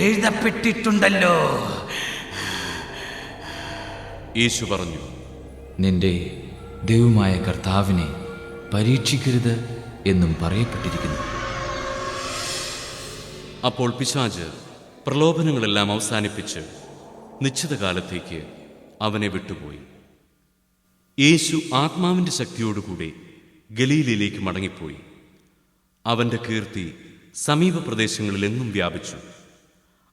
എഴുതപ്പെട്ടിട്ടുണ്ടല്ലോ. യേശു പറഞ്ഞു, നിന്റെ ദൈവമായ കർത്താവിനെ പരീക്ഷിക്കരുത് എന്നും പറയപ്പെട്ടിരിക്കുന്നു. അപ്പോൾ പിശാച് പ്രലോഭനങ്ങളെല്ലാം അവസാനിപ്പിച്ച് നിശ്ചിത കാലത്തേക്ക് അവനെ വിട്ടുപോയി. യേശു ആത്മാവിൻ്റെ ശക്തിയോടുകൂടി ഗലീലയിലേക്ക് മടങ്ങിപ്പോയി. അവൻ്റെ കീർത്തി സമീപ പ്രദേശങ്ങളിലെങ്ങും വ്യാപിച്ചു.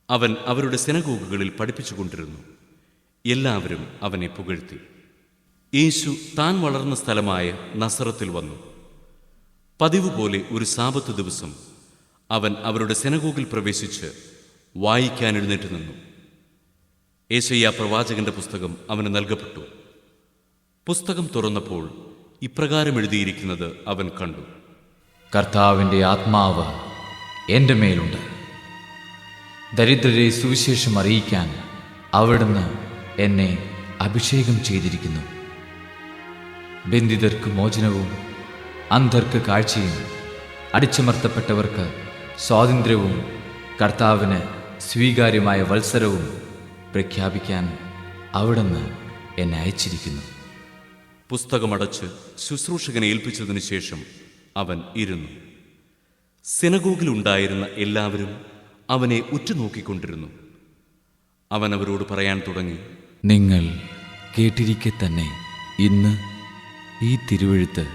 അവൻ അവരുടെ സിനഗോഗുകളിൽ പഠിപ്പിച്ചുകൊണ്ടിരുന്നു. എല്ലാവരും അവനെ പുകഴ്ത്തി. യേശു താൻ വളർന്ന സ്ഥലമായ നസറത്തിൽ വന്നു. പതിവ് പോലെ ഒരു സാബത്ത് ദിവസം അവൻ അവരുടെ സിനഗോഗിൽ പ്രവേശിച്ച് വായിക്കാൻ എഴുന്നേറ്റ് നിന്നു. യെശയ്യാ പ്രവാചകന്റെ പുസ്തകം അവന് നൽകപ്പെട്ടു. പുസ്തകം തുറന്നപ്പോൾ ഇപ്രകാരം എഴുതിയിരിക്കുന്നത് അവൻ കണ്ടു. കർത്താവിൻ്റെ ആത്മാവ് എൻ്റെ മേലുണ്ട്. ദരിദ്രരെ സുവിശേഷം അറിയിക്കാൻ അവിടുന്ന് എന്നെ അഭിഷേകം ചെയ്തിരിക്കുന്നു. ബന്ധിതർക്ക് മോചനവും അന്ധർക്ക് കാഴ്ചയും അടിച്ചമർത്തപ്പെട്ടവർക്ക് സ്വാതന്ത്ര്യവും കർത്താവിന് സ്വീകാര്യമായ വത്സരവും പ്രഖ്യാപിക്കാൻ അവിടുന്ന് എന്നെ അയച്ചിരിക്കുന്നു. പുസ്തകമടച്ച് ശുശ്രൂഷകനെ ഏൽപ്പിച്ചതിനു ശേഷം അവൻ ഇരുന്നു. സിനഗോഗിലുണ്ടായിരുന്ന എല്ലാവരും അവനെ ഉറ്റുനോക്കിക്കൊണ്ടിരുന്നു. അവൻ അവരോട് പറയാൻ തുടങ്ങി, നിങ്ങൾ കേട്ടിരിക്കെ തന്നെ ഇന്ന് ഈ തിരുവെഴുത്ത്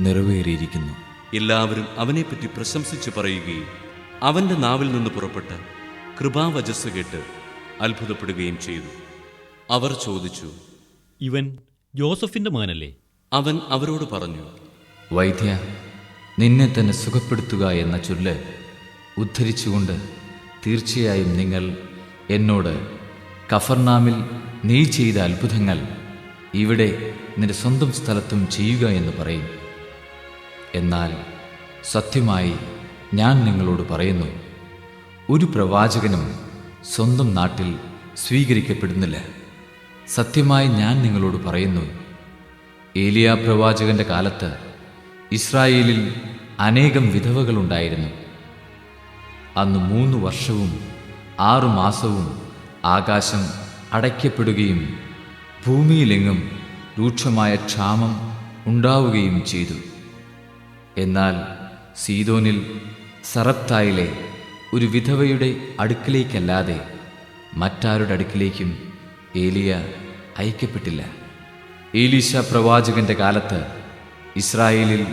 നിറവേറിയിരിക്കുന്നു. എല്ലാവരും അവനെപ്പറ്റി പ്രശംസിച്ച് പറയുകയും അവൻ്റെ നാവിൽ നിന്ന് പുറപ്പെട്ട കൃപാവചസ് കേട്ട് അത്ഭുതപ്പെടുകയും ചെയ്തു. അവർ ചോദിച്ചു, ഇവൻ ജോസഫിന്റെ മകനല്ലേ? അവൻ അവരോട് പറഞ്ഞു, വൈദ്യ, നിന്നെ തന്നെ സുഖപ്പെടുത്തുക എന്ന ചൊല്ല് ഉദ്ധരിച്ചുകൊണ്ട് തീർച്ചയായും നിങ്ങൾ എന്നോട് കഫർനാമിൽ നീ ചെയ്ത അത്ഭുതങ്ങൾ ഇവിടെ നിന്റെ സ്വന്തം സ്ഥലത്തും ചെയ്യുക എന്ന് പറയും. എന്നാൽ സത്യമായി ഞാൻ നിങ്ങളോട് പറയുന്നു, ഒരു പ്രവാചകനും സ്വന്തം നാട്ടിൽ സ്വീകരിക്കപ്പെടുന്നില്ല. സത്യമായി ഞാൻ നിങ്ങളോട് പറയുന്നു, ഏലിയാ പ്രവാചകന്റെ കാലത്ത് ഇസ്രായേലിൽ അനേകം വിധവകളുണ്ടായിരുന്നു. അന്ന് 3 വർഷവും 6 മാസവും ആകാശം അടയ്ക്കപ്പെടുകയും ഭൂമിയിലെങ്ങും രൂക്ഷമായ ക്ഷാമം ഉണ്ടാവുകയും ചെയ്തു. എന്നാൽ സീദോനിൽ സറപ്തായിലെ ഒരു വിധവയുടെ അടുക്കിലേക്കല്ലാതെ മറ്റാരുടെ അടുക്കിലേക്കും ഏലിയ അയക്കപ്പെട്ടില്ല. ഏലീശ പ്രവാചകന്റെ കാലത്ത് ഇസ്രായേലിൽ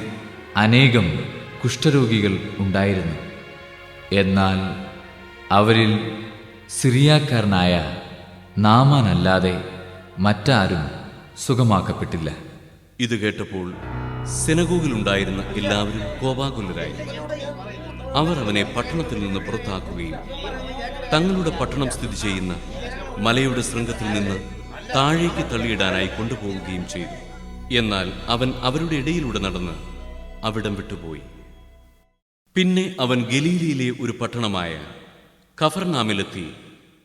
അനേകം കുഷ്ഠരോഗികൾ ഉണ്ടായിരുന്നു. എന്നാൽ അവരിൽ സിറിയാക്കാരനായ നാമാനല്ലാതെ മറ്റാരും സുഖമാക്കപ്പെട്ടില്ല. ഇത് കേട്ടപ്പോൾ സിനഗോഗിലുണ്ടായിരുന്ന എല്ലാവരും കോപാകുലരായി. അവർ അവനെ പട്ടണത്തിൽ നിന്ന് പുറത്താക്കുകയും തങ്ങളുടെ പട്ടണം സ്ഥിതി ചെയ്യുന്ന മലയുടെ ശൃംഗത്തിൽ നിന്ന് താഴേക്ക് തള്ളിയിടാനായി കൊണ്ടുപോവുകയും ചെയ്തു. എന്നാൽ അവൻ അവരുടെ ഇടയിലൂടെ നടന്ന് അവിടം വിട്ടുപോയി. പിന്നെ അവൻ ഗലീലയിലെ ഒരു പട്ടണമായ കഫർനാമിലെത്തി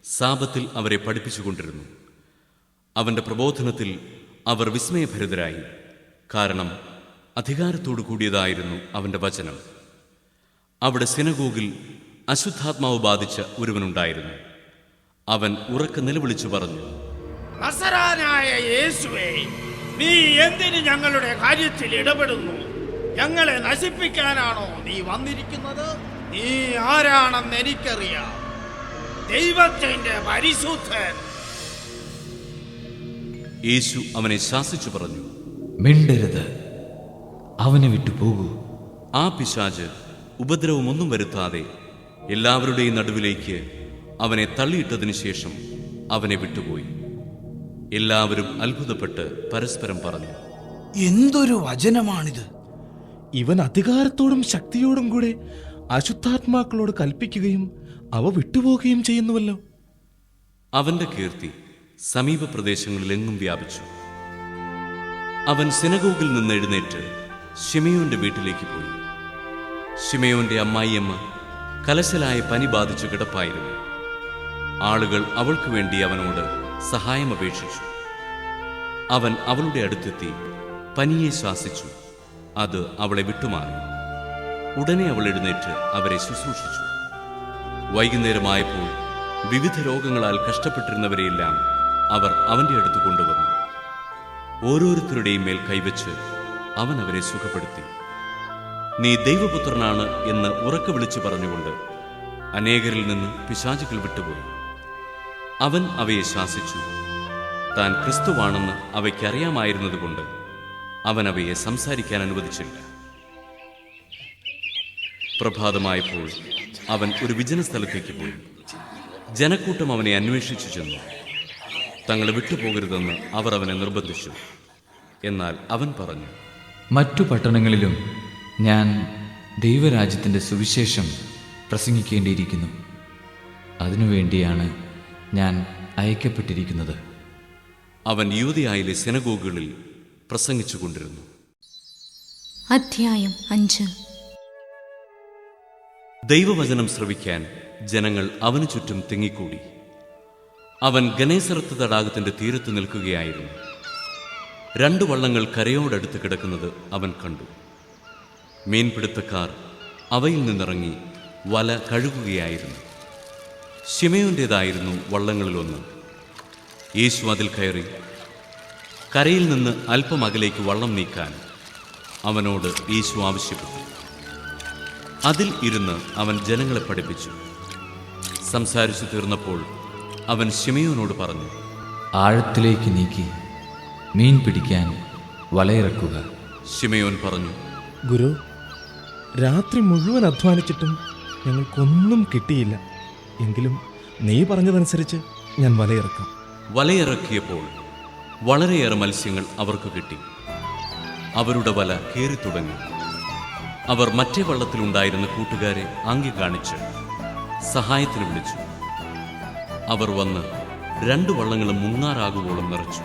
സാബത്തിൽ അവരെ പഠിപ്പിച്ചുകൊണ്ടിരുന്നു. അവന്റെ പ്രബോധനത്തിൽ അവർ വിസ്മയഭരിതരായി, കാരണം അധികാരത്തോടു കൂടിയതായിരുന്നു അവന്റെ വചനം. അവിടെ സിനഗോഗിൽ അശുദ്ധാത്മാവ് ബാധിച്ച ഒരുവനുണ്ടായിരുന്നു. അവൻ ഉറക്കെ നിലവിളിച്ചു പറഞ്ഞു, നസറാനായ യേശുവേ, നീ എന്തിന് ഞങ്ങളുടെ കാര്യത്തിൽ ഇടപെടുന്നു? ഞങ്ങളെ നശിപ്പിക്കാനാണോ നീ വന്നിരിക്കുന്നത്? നീ ആരാണെന്ന് എനിക്കറിയാം, ദൈവത്തിന്റെ പരിശുദ്ധൻ. യേശു അവനെ ശാസിച്ചു പറഞ്ഞു, മിണ്ടരുത്, അവനെ വിട്ടുപോകൂ. ആ പിശാച് ഉപദ്രവമൊന്നും വരുത്താതെ എല്ലാവരുടെയും നടുവിലേക്ക് അവനെ തള്ളിയിട്ടതിനു ശേഷം അവനെ വിട്ടുപോയി. എല്ലാവരും അത്ഭുതപ്പെട്ട് പരസ്പരം പറഞ്ഞു, എന്തൊരു വചനമാണിത്! ഇവൻ അധികാരത്തോടും ശക്തിയോടും കൂടെ അശുദ്ധാത്മാക്കളോട് കൽപ്പിക്കുകയും അവ വിട്ടുപോകുകയും ചെയ്യുന്നുവല്ലോ. അവന്റെ കീർത്തി സമീപ പ്രദേശങ്ങളിലെങ്ങും വ്യാപിച്ചു. അവൻ സിനഗോഗിൽ നിന്ന് എഴുന്നേറ്റ് ശിമയോന്റെ വീട്ടിലേക്ക് പോയി. ശിമയോന്റെ അമ്മായിയമ്മ കലശലായ പനി ബാധിച്ചു കിടപ്പായിരുന്നു. ആളുകൾ അവൾക്ക് വേണ്ടി അവനോട് സഹായം അപേക്ഷിച്ചു. അവൻ അവളുടെ അടുത്തെത്തി പനിയെ ശ്വാസിച്ചു. അത് അവളെ വിട്ടുമാറി. ഉടനെ അവൾ എഴുന്നേറ്റ് അവരെ ശുശ്രൂഷിച്ചു. വൈകുന്നേരമായപ്പോൾ വിവിധ രോഗങ്ങളാൽ കഷ്ടപ്പെട്ടിരുന്നവരെയെല്ലാം അവർ അവന്റെ അടുത്ത് കൊണ്ടുവന്നു. ഓരോരുത്തരുടെയും മേൽ കൈവച്ച് അവൻ അവരെ സുഖപ്പെടുത്തി. നീ ദൈവപുത്രനാണ് എന്ന് ഉറക്കെ വിളിച്ചു പറഞ്ഞുകൊണ്ട് അനേകരിൽ നിന്ന് പിശാചുക്കൾ വിട്ടുപോയി. അവൻ അവയെ ശാസിച്ചു. താൻ ക്രിസ്തുവാണെന്ന് അവയ്ക്കറിയാമായിരുന്നതുകൊണ്ട് അവൻ അവയെ സംസാരിക്കാൻ അനുവദിച്ചില്ല. പ്രഭാതമായപ്പോൾ അവൻ ഒരു വിജന സ്ഥലത്തേക്ക് പോയി. ജനക്കൂട്ടം അവനെ അന്വേഷിച്ചു ചെന്നു. തങ്ങളെ വിട്ടുപോകരുതെന്ന് അവർ അവനെ നിർബന്ധിച്ചു. എന്നാൽ അവൻ പറഞ്ഞു, മറ്റു പട്ടണങ്ങളിലും ഞാൻ ദൈവരാജ്യത്തിൻ്റെ സുവിശേഷം പ്രസംഗിക്കേണ്ടിയിരിക്കുന്നു. അതിനുവേണ്ടിയാണ് ഞാൻ അയക്കപ്പെട്ടിരിക്കുന്നത്. അവൻ യൂദയായിലെ സിനഗോഗുകളിൽ പ്രസംഗിച്ചു കൊണ്ടിരുന്നു. അധ്യായം 5. ദൈവവചനം ശ്രവിക്കാൻ ജനങ്ങൾ അവനു ചുറ്റും തിങ്ങിക്കൂടി. അവൻ ഗനേസറത്ത് തടാകത്തിന്റെ തീരത്ത് നിൽക്കുകയായിരുന്നു. 2 വള്ളങ്ങൾ കരയോടടുത്ത് കിടക്കുന്നത് അവൻ കണ്ടു. മീൻപിടുത്തക്കാർ അവയിൽ നിന്നിറങ്ങി വല കഴുകുകയായിരുന്നു. ശിമയോന്റേതായിരുന്നു വള്ളങ്ങളിലൊന്ന്. യേശു അതിൽ കയറി കരയിൽ നിന്ന് അല്പം അകലേക്ക് വള്ളം നീക്കാൻ അവനോട് യേശു ആവശ്യപ്പെട്ടു. അതിൽ ഇരുന്ന് അവൻ ജനങ്ങളെ പഠിപ്പിച്ചു. സംസാരിച്ചു തീർന്നപ്പോൾ അവൻ ശിമയോനോട് പറഞ്ഞു, ആഴത്തിലേക്ക് നീക്കി മീൻ പിടിക്കാൻ വലയിറക്കുക. ശിമയോൻ പറഞ്ഞു, ഗുരു, രാത്രി മുഴുവൻ അധ്വാനിച്ചിട്ടും ഞങ്ങൾക്കൊന്നും കിട്ടിയില്ല. എങ്കിലും നീ പറഞ്ഞതനുസരിച്ച് ഞാൻ വലയിറക്കാം. വലയിറക്കിയപ്പോൾ വളരെയേറെ മത്സ്യങ്ങൾ അവർക്ക് കിട്ടി. അവരുടെ വല കീറിത്തുടങ്ങി. അവർ മറ്റേ വള്ളത്തിലുണ്ടായിരുന്ന കൂട്ടുകാരെ ആംഗ്യം കാണിച്ച് സഹായത്തിന് വിളിച്ചു. അവർ വന്ന് 2 വള്ളങ്ങളും മുങ്ങാറാകുവോളം നിറച്ചു.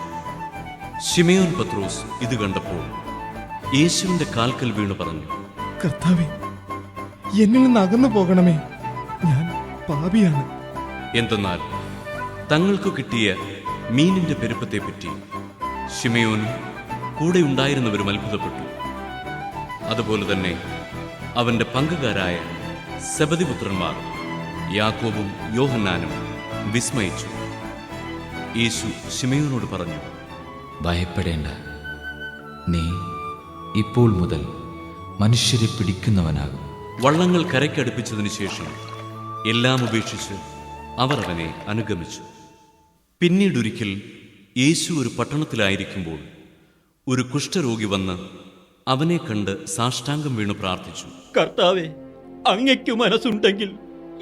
ശിമയോൻ പത്രോസ് ഇത് കണ്ടപ്പോൾ യേശുവിന്റെ കാൽക്കൽ വീണു പറഞ്ഞു, കർത്താവേ, എന്നിൽ നിന്ന് അകന്നു പോകണമേ, ഞാൻ പാപിയാണ്. എന്തെന്നാൽ തങ്ങൾക്ക് കിട്ടിയ മീനിന്റെ പെരുപ്പത്തെപ്പറ്റി ശിമയോനും കൂടെ ഉണ്ടായിരുന്നവരും അത്ഭുതപ്പെട്ടു. അതുപോലെ തന്നെ അവന്റെ പങ്കുകാരായ സെബദിപുത്രന്മാർ യാക്കോബും യോഹന്നാനും വിസ്മയിച്ചു. യേശു ശിമയോനോട് പറഞ്ഞു, ഭയപ്പെടേണ്ട, നീ ഇപ്പോൾ മുതൽ മനുഷ്യരെ പിടിക്കുന്നവനാകും. വള്ളങ്ങൾ കരയ്ക്കടുപ്പിച്ചതിനു ശേഷം എല്ലാം ഉപേക്ഷിച്ച് അവർ അവനെ അനുഗമിച്ചു. പിന്നീടൊരിക്കൽ യേശു ഒരു പട്ടണത്തിലായിരിക്കുമ്പോൾ ഒരു കുഷ്ഠരോഗി വന്ന് അവനെ കണ്ട് സാഷ്ടാംഗം വീണു പ്രാർത്ഥിച്ചു. കർത്താവേ, അങ്ങയ്ക്ക് മനസ്സുണ്ടെങ്കിൽ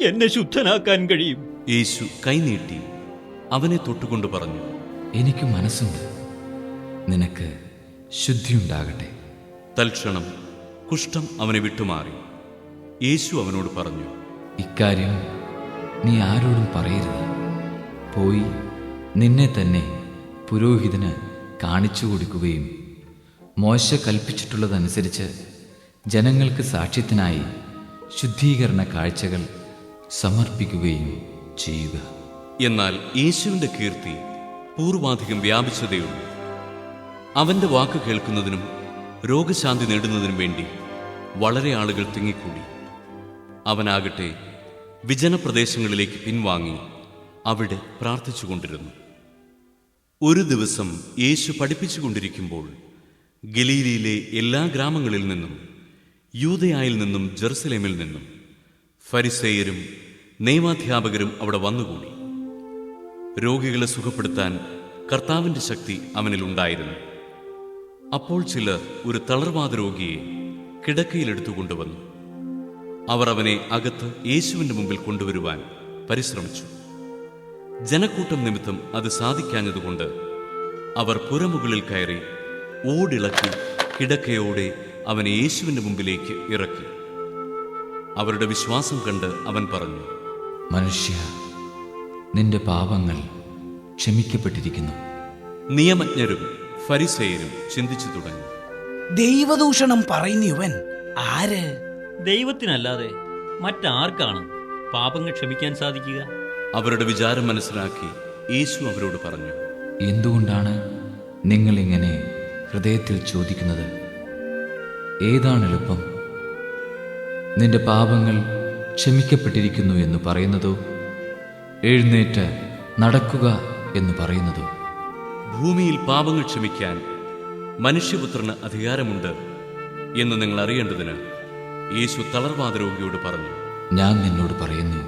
എന്നെ ശുദ്ധനാക്കാൻ കഴിയും? യേശു കൈനീട്ടി അവനെ തൊട്ടുകൊണ്ട് പറഞ്ഞു, എനിക്ക് മനസ്സുണ്ട്, നിനക്ക് ശുദ്ധിയുണ്ടാകട്ടെ. തൽക്ഷണം കുഷ്ഠം അവനെ വിട്ടുമാറി. യേശു അവനോട് പറഞ്ഞു, ഇക്കാര്യം നീ ആരോടും പറയരുത്. പോയി നിന്നെ തന്നെ പുരോഹിതന് കാണിച്ചു കൊടുക്കുകയും മോശ കൽപ്പിച്ചിട്ടുള്ളതനുസരിച്ച് ജനങ്ങൾക്ക് സാക്ഷ്യത്തിനായി ശുദ്ധീകരണ കാഴ്ചകൾ സമർപ്പിക്കുകയും ചെയ്യുക. എന്നാൽ യേശുവിൻ്റെ കീർത്തി പൂർവാധികം വ്യാപിച്ചതേയുള്ളൂ. അവൻ്റെ വാക്ക് കേൾക്കുന്നതിനും രോഗശാന്തി നേടുന്നതിനും വേണ്ടി വളരെ ആളുകൾ തിങ്ങിക്കൂടി. അവനാകട്ടെ വിജനപ്രദേശങ്ങളിലേക്ക് പിൻവാങ്ങി അവിടെ പ്രാർത്ഥിച്ചുകൊണ്ടിരുന്നു. ഒരു ദിവസം യേശു പഠിപ്പിച്ചുകൊണ്ടിരിക്കുമ്പോൾ ഗലീലയിലെ എല്ലാ ഗ്രാമങ്ങളിൽ നിന്നും യൂദയായിൽ നിന്നും ജെറുസലേമിൽ നിന്നും ഫരിസേയരും നിയമാധ്യാപകരും അവിടെ വന്നുകൂടി. രോഗികളെ സുഖപ്പെടുത്താൻ കർത്താവിൻ്റെ ശക്തി അവനിൽ ഉണ്ടായിരുന്നു. അപ്പോൾ ചിലർ ഒരു തളർവാദ രോഗിയെ കിടക്കയിലെടുത്തുകൊണ്ടുവന്നു. അവർ അവനെ അകത്ത് യേശുവിൻ്റെ മുമ്പിൽ കൊണ്ടുവരുവാൻ പരിശ്രമിച്ചു. ജനക്കൂട്ടം നിമിത്തം അത് സാധിക്കാഞ്ഞതുകൊണ്ട് അവർ പുരമുകളിൽ കയറി ഓടിളക്കി കിടക്കയോടെ അവനെ യേശുവിൻ്റെ മുമ്പിലേക്ക് ഇറക്കി. അവരുടെ വിശ്വാസം കണ്ട് അവൻ പറഞ്ഞു, മനുഷ്യ, നിന്റെ പാപങ്ങൾ ക്ഷമിക്കപ്പെട്ടിരിക്കുന്നു. നിയമജ്ഞരും ഫരിസേയരും ചിന്തിച്ചു തുടങ്ങി, ദൈവദൂഷണം പറയുന്നവൻ ആര്? ദൈവത്തിനല്ലാതെ മറ്റാർക്കാണ് പാപങ്ങൾ ക്ഷമിക്കാൻ സാധിക്കുക? അവരുടെ വിചാരം മനസ്സിലാക്കി യേശു അവരോട് പറഞ്ഞു, എന്തുകൊണ്ടാണ് നിങ്ങൾ ഇങ്ങനെ ഹൃദയത്തിൽ ചോദിക്കുന്നത്? ഏതാണ് എളുപ്പം, നിന്റെ പാപങ്ങൾ ക്ഷമിക്കപ്പെട്ടിരിക്കുന്നു എന്ന് പറയുന്നതോ, എഴുന്നേറ്റ് നടക്കുക എന്ന് പറയുന്നതോ? ഭൂമിയിൽ പാപങ്ങൾ ക്ഷമിക്കാൻ മനുഷ്യപുത്രന് അധികാരമുണ്ട് എന്ന് നിങ്ങൾ അറിയേണ്ടതിന് യേശു തളർവാദ രോഗിയോട് പറഞ്ഞു, ഞാൻ നിന്നോട് പറയുന്നു,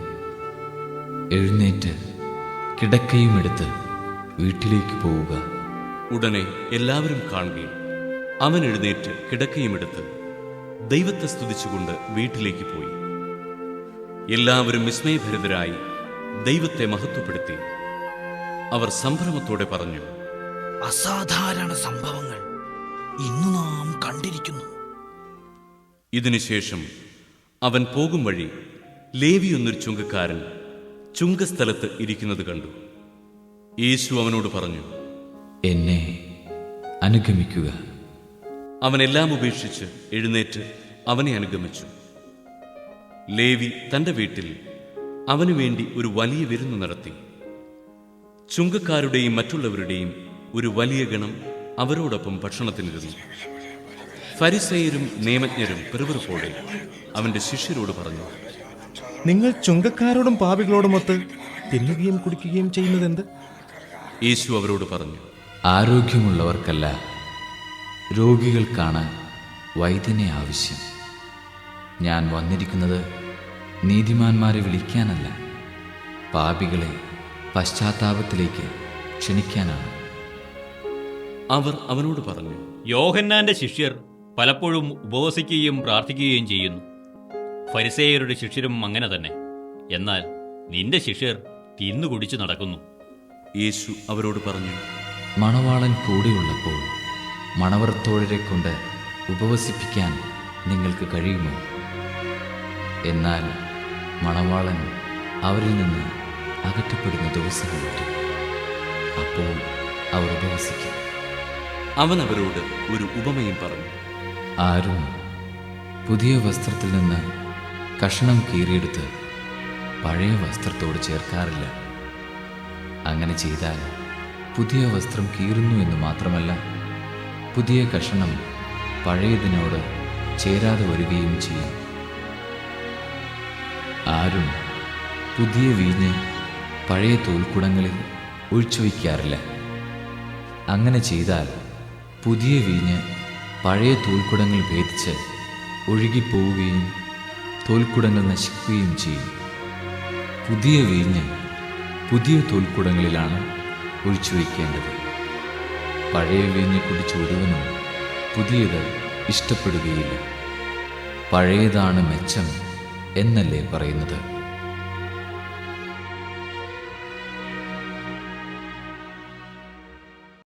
എഴുന്നേറ്റ് കിടക്കയും എടുത്ത് വീട്ടിലേക്ക് പോവുക. ഉടനെ എല്ലാവരും കാണുകയും അവൻ എഴുന്നേറ്റ് കിടക്കയും എടുത്ത് ദൈവത്തെ സ്തുതിച്ചുകൊണ്ട് വീട്ടിലേക്ക് പോയി. എല്ലാവരും വിസ്മയഭരിതരായി ദൈവത്തെ മഹത്വപ്പെടുത്തി. അവർ സംഭ്രമത്തോടെ പറഞ്ഞു, അസാധാരണ സംഭവങ്ങൾ ഇന്നു നാം കണ്ടിരിക്കുന്നു. ഇതിനുശേഷം അവൻ പോകും വഴി ലേവി എന്നൊരു ചുങ്കക്കാരൻ ചുങ്കസ്ഥലത്ത് ഇരിക്കുന്നത് കണ്ടു. യേശു അവനോട് പറഞ്ഞു, എന്നെ അനുഗമിക്കുക. അവനെല്ലാം ഉപേക്ഷിച്ച് എഴുന്നേറ്റ് അവനെ അനുഗമിച്ചു. ലേവി തന്റെ വീട്ടിൽ അവനു വേണ്ടി ഒരു വലിയ വിരുന്ന് നടത്തി. ചുങ്കക്കാരുടെയും മറ്റുള്ളവരുടെയും ഒരു വലിയ ഗണം അവരോടൊപ്പം ഭക്ഷണത്തിനിരുന്നു. ഫരിസേയരും നിയമജ്ഞരും പിറുപിറുപ്പോടെ അവന്റെ ശിഷ്യരോട് പറഞ്ഞു, നിങ്ങൾ ചുങ്കക്കാരോടും പാപികളോടുമൊത്ത് തിന്നുകയും കുടിക്കുകയും ചെയ്യുന്നതെന്ത്? യേശു അവരോട് പറഞ്ഞു, ആരോഗ്യമുള്ളവർക്കല്ല, രോഗികൾക്കാണ് വൈദ്യനെ ആവശ്യം. ഞാൻ വന്നിരിക്കുന്നത് നീതിമാന്മാരെ വിളിക്കാനല്ല, പാപികളെ പശ്ചാത്താപത്തിലേക്ക് ക്ഷണിക്കാനാണ്. അവർ അവനോട് പറഞ്ഞു, യോഹന്നാന്റെ ശിഷ്യർ പലപ്പോഴും ഉപവസിക്കുകയും പ്രാർത്ഥിക്കുകയും ചെയ്യുന്നു. ഫരിസേയരുടെ ശിഷ്യരും അങ്ങനെ തന്നെ. എന്നാൽ നിന്റെ ശിഷ്യർ തിന്നുകുടിച്ചു നടക്കുന്നു. യേശു അവരോട് പറഞ്ഞു, മണവാളൻ കൂടെയുള്ളപ്പോൾ മണവറത്തോഴരെ കൊണ്ട് ഉപവസിപ്പിക്കാൻ നിങ്ങൾക്ക് കഴിയുമോ? എന്നാൽ മണവാളൻ അവരിൽ നിന്ന് അകറ്റപ്പെടുന്ന ദിവസങ്ങൾ വരും. അപ്പോൾ അവർ ഉപവസിക്കും. അവൻ അവരോട് ഒരു ഉപമയും പറഞ്ഞു, ആരും പുതിയ വസ്ത്രത്തിൽ നിന്ന് കഷണം കീറിയെടുത്ത് പഴയ വസ്ത്രത്തോട് ചേർക്കാറില്ല. അങ്ങനെ ചെയ്താൽ പുതിയ വസ്ത്രം കീറുന്നു എന്ന് മാത്രമല്ല, പുതിയ കഷണം പഴയതിനോട് ചേരാതെ വരികയും ചെയ്യും. ആരും പുതിയ വീഞ്ഞ് പഴയ തോൽക്കുടങ്ങളിൽ ഒഴിച്ചു വയ്ക്കാറില്ല. അങ്ങനെ ചെയ്താൽ പുതിയ വീഞ്ഞ് പഴയ തോൽക്കുടങ്ങൾ ഭേദിച്ച് ഒഴുകിപ്പോവുകയും തോൽക്കുടങ്ങൾ നശിക്കുകയും ചെയ്യും. പുതിയ വീഞ്ഞ് പുതിയ തോൽക്കുടങ്ങളിലാണ് ഒഴിച്ചു വയ്ക്കേണ്ടത്. പഴയ വീഞ്ഞ് കുടിച്ച് ഒരുവനും പുതിയത് ഇഷ്ടപ്പെടുകയില്ല. പഴയതാണ് മെച്ചം എന്നല്ലേ പറയുന്നത്.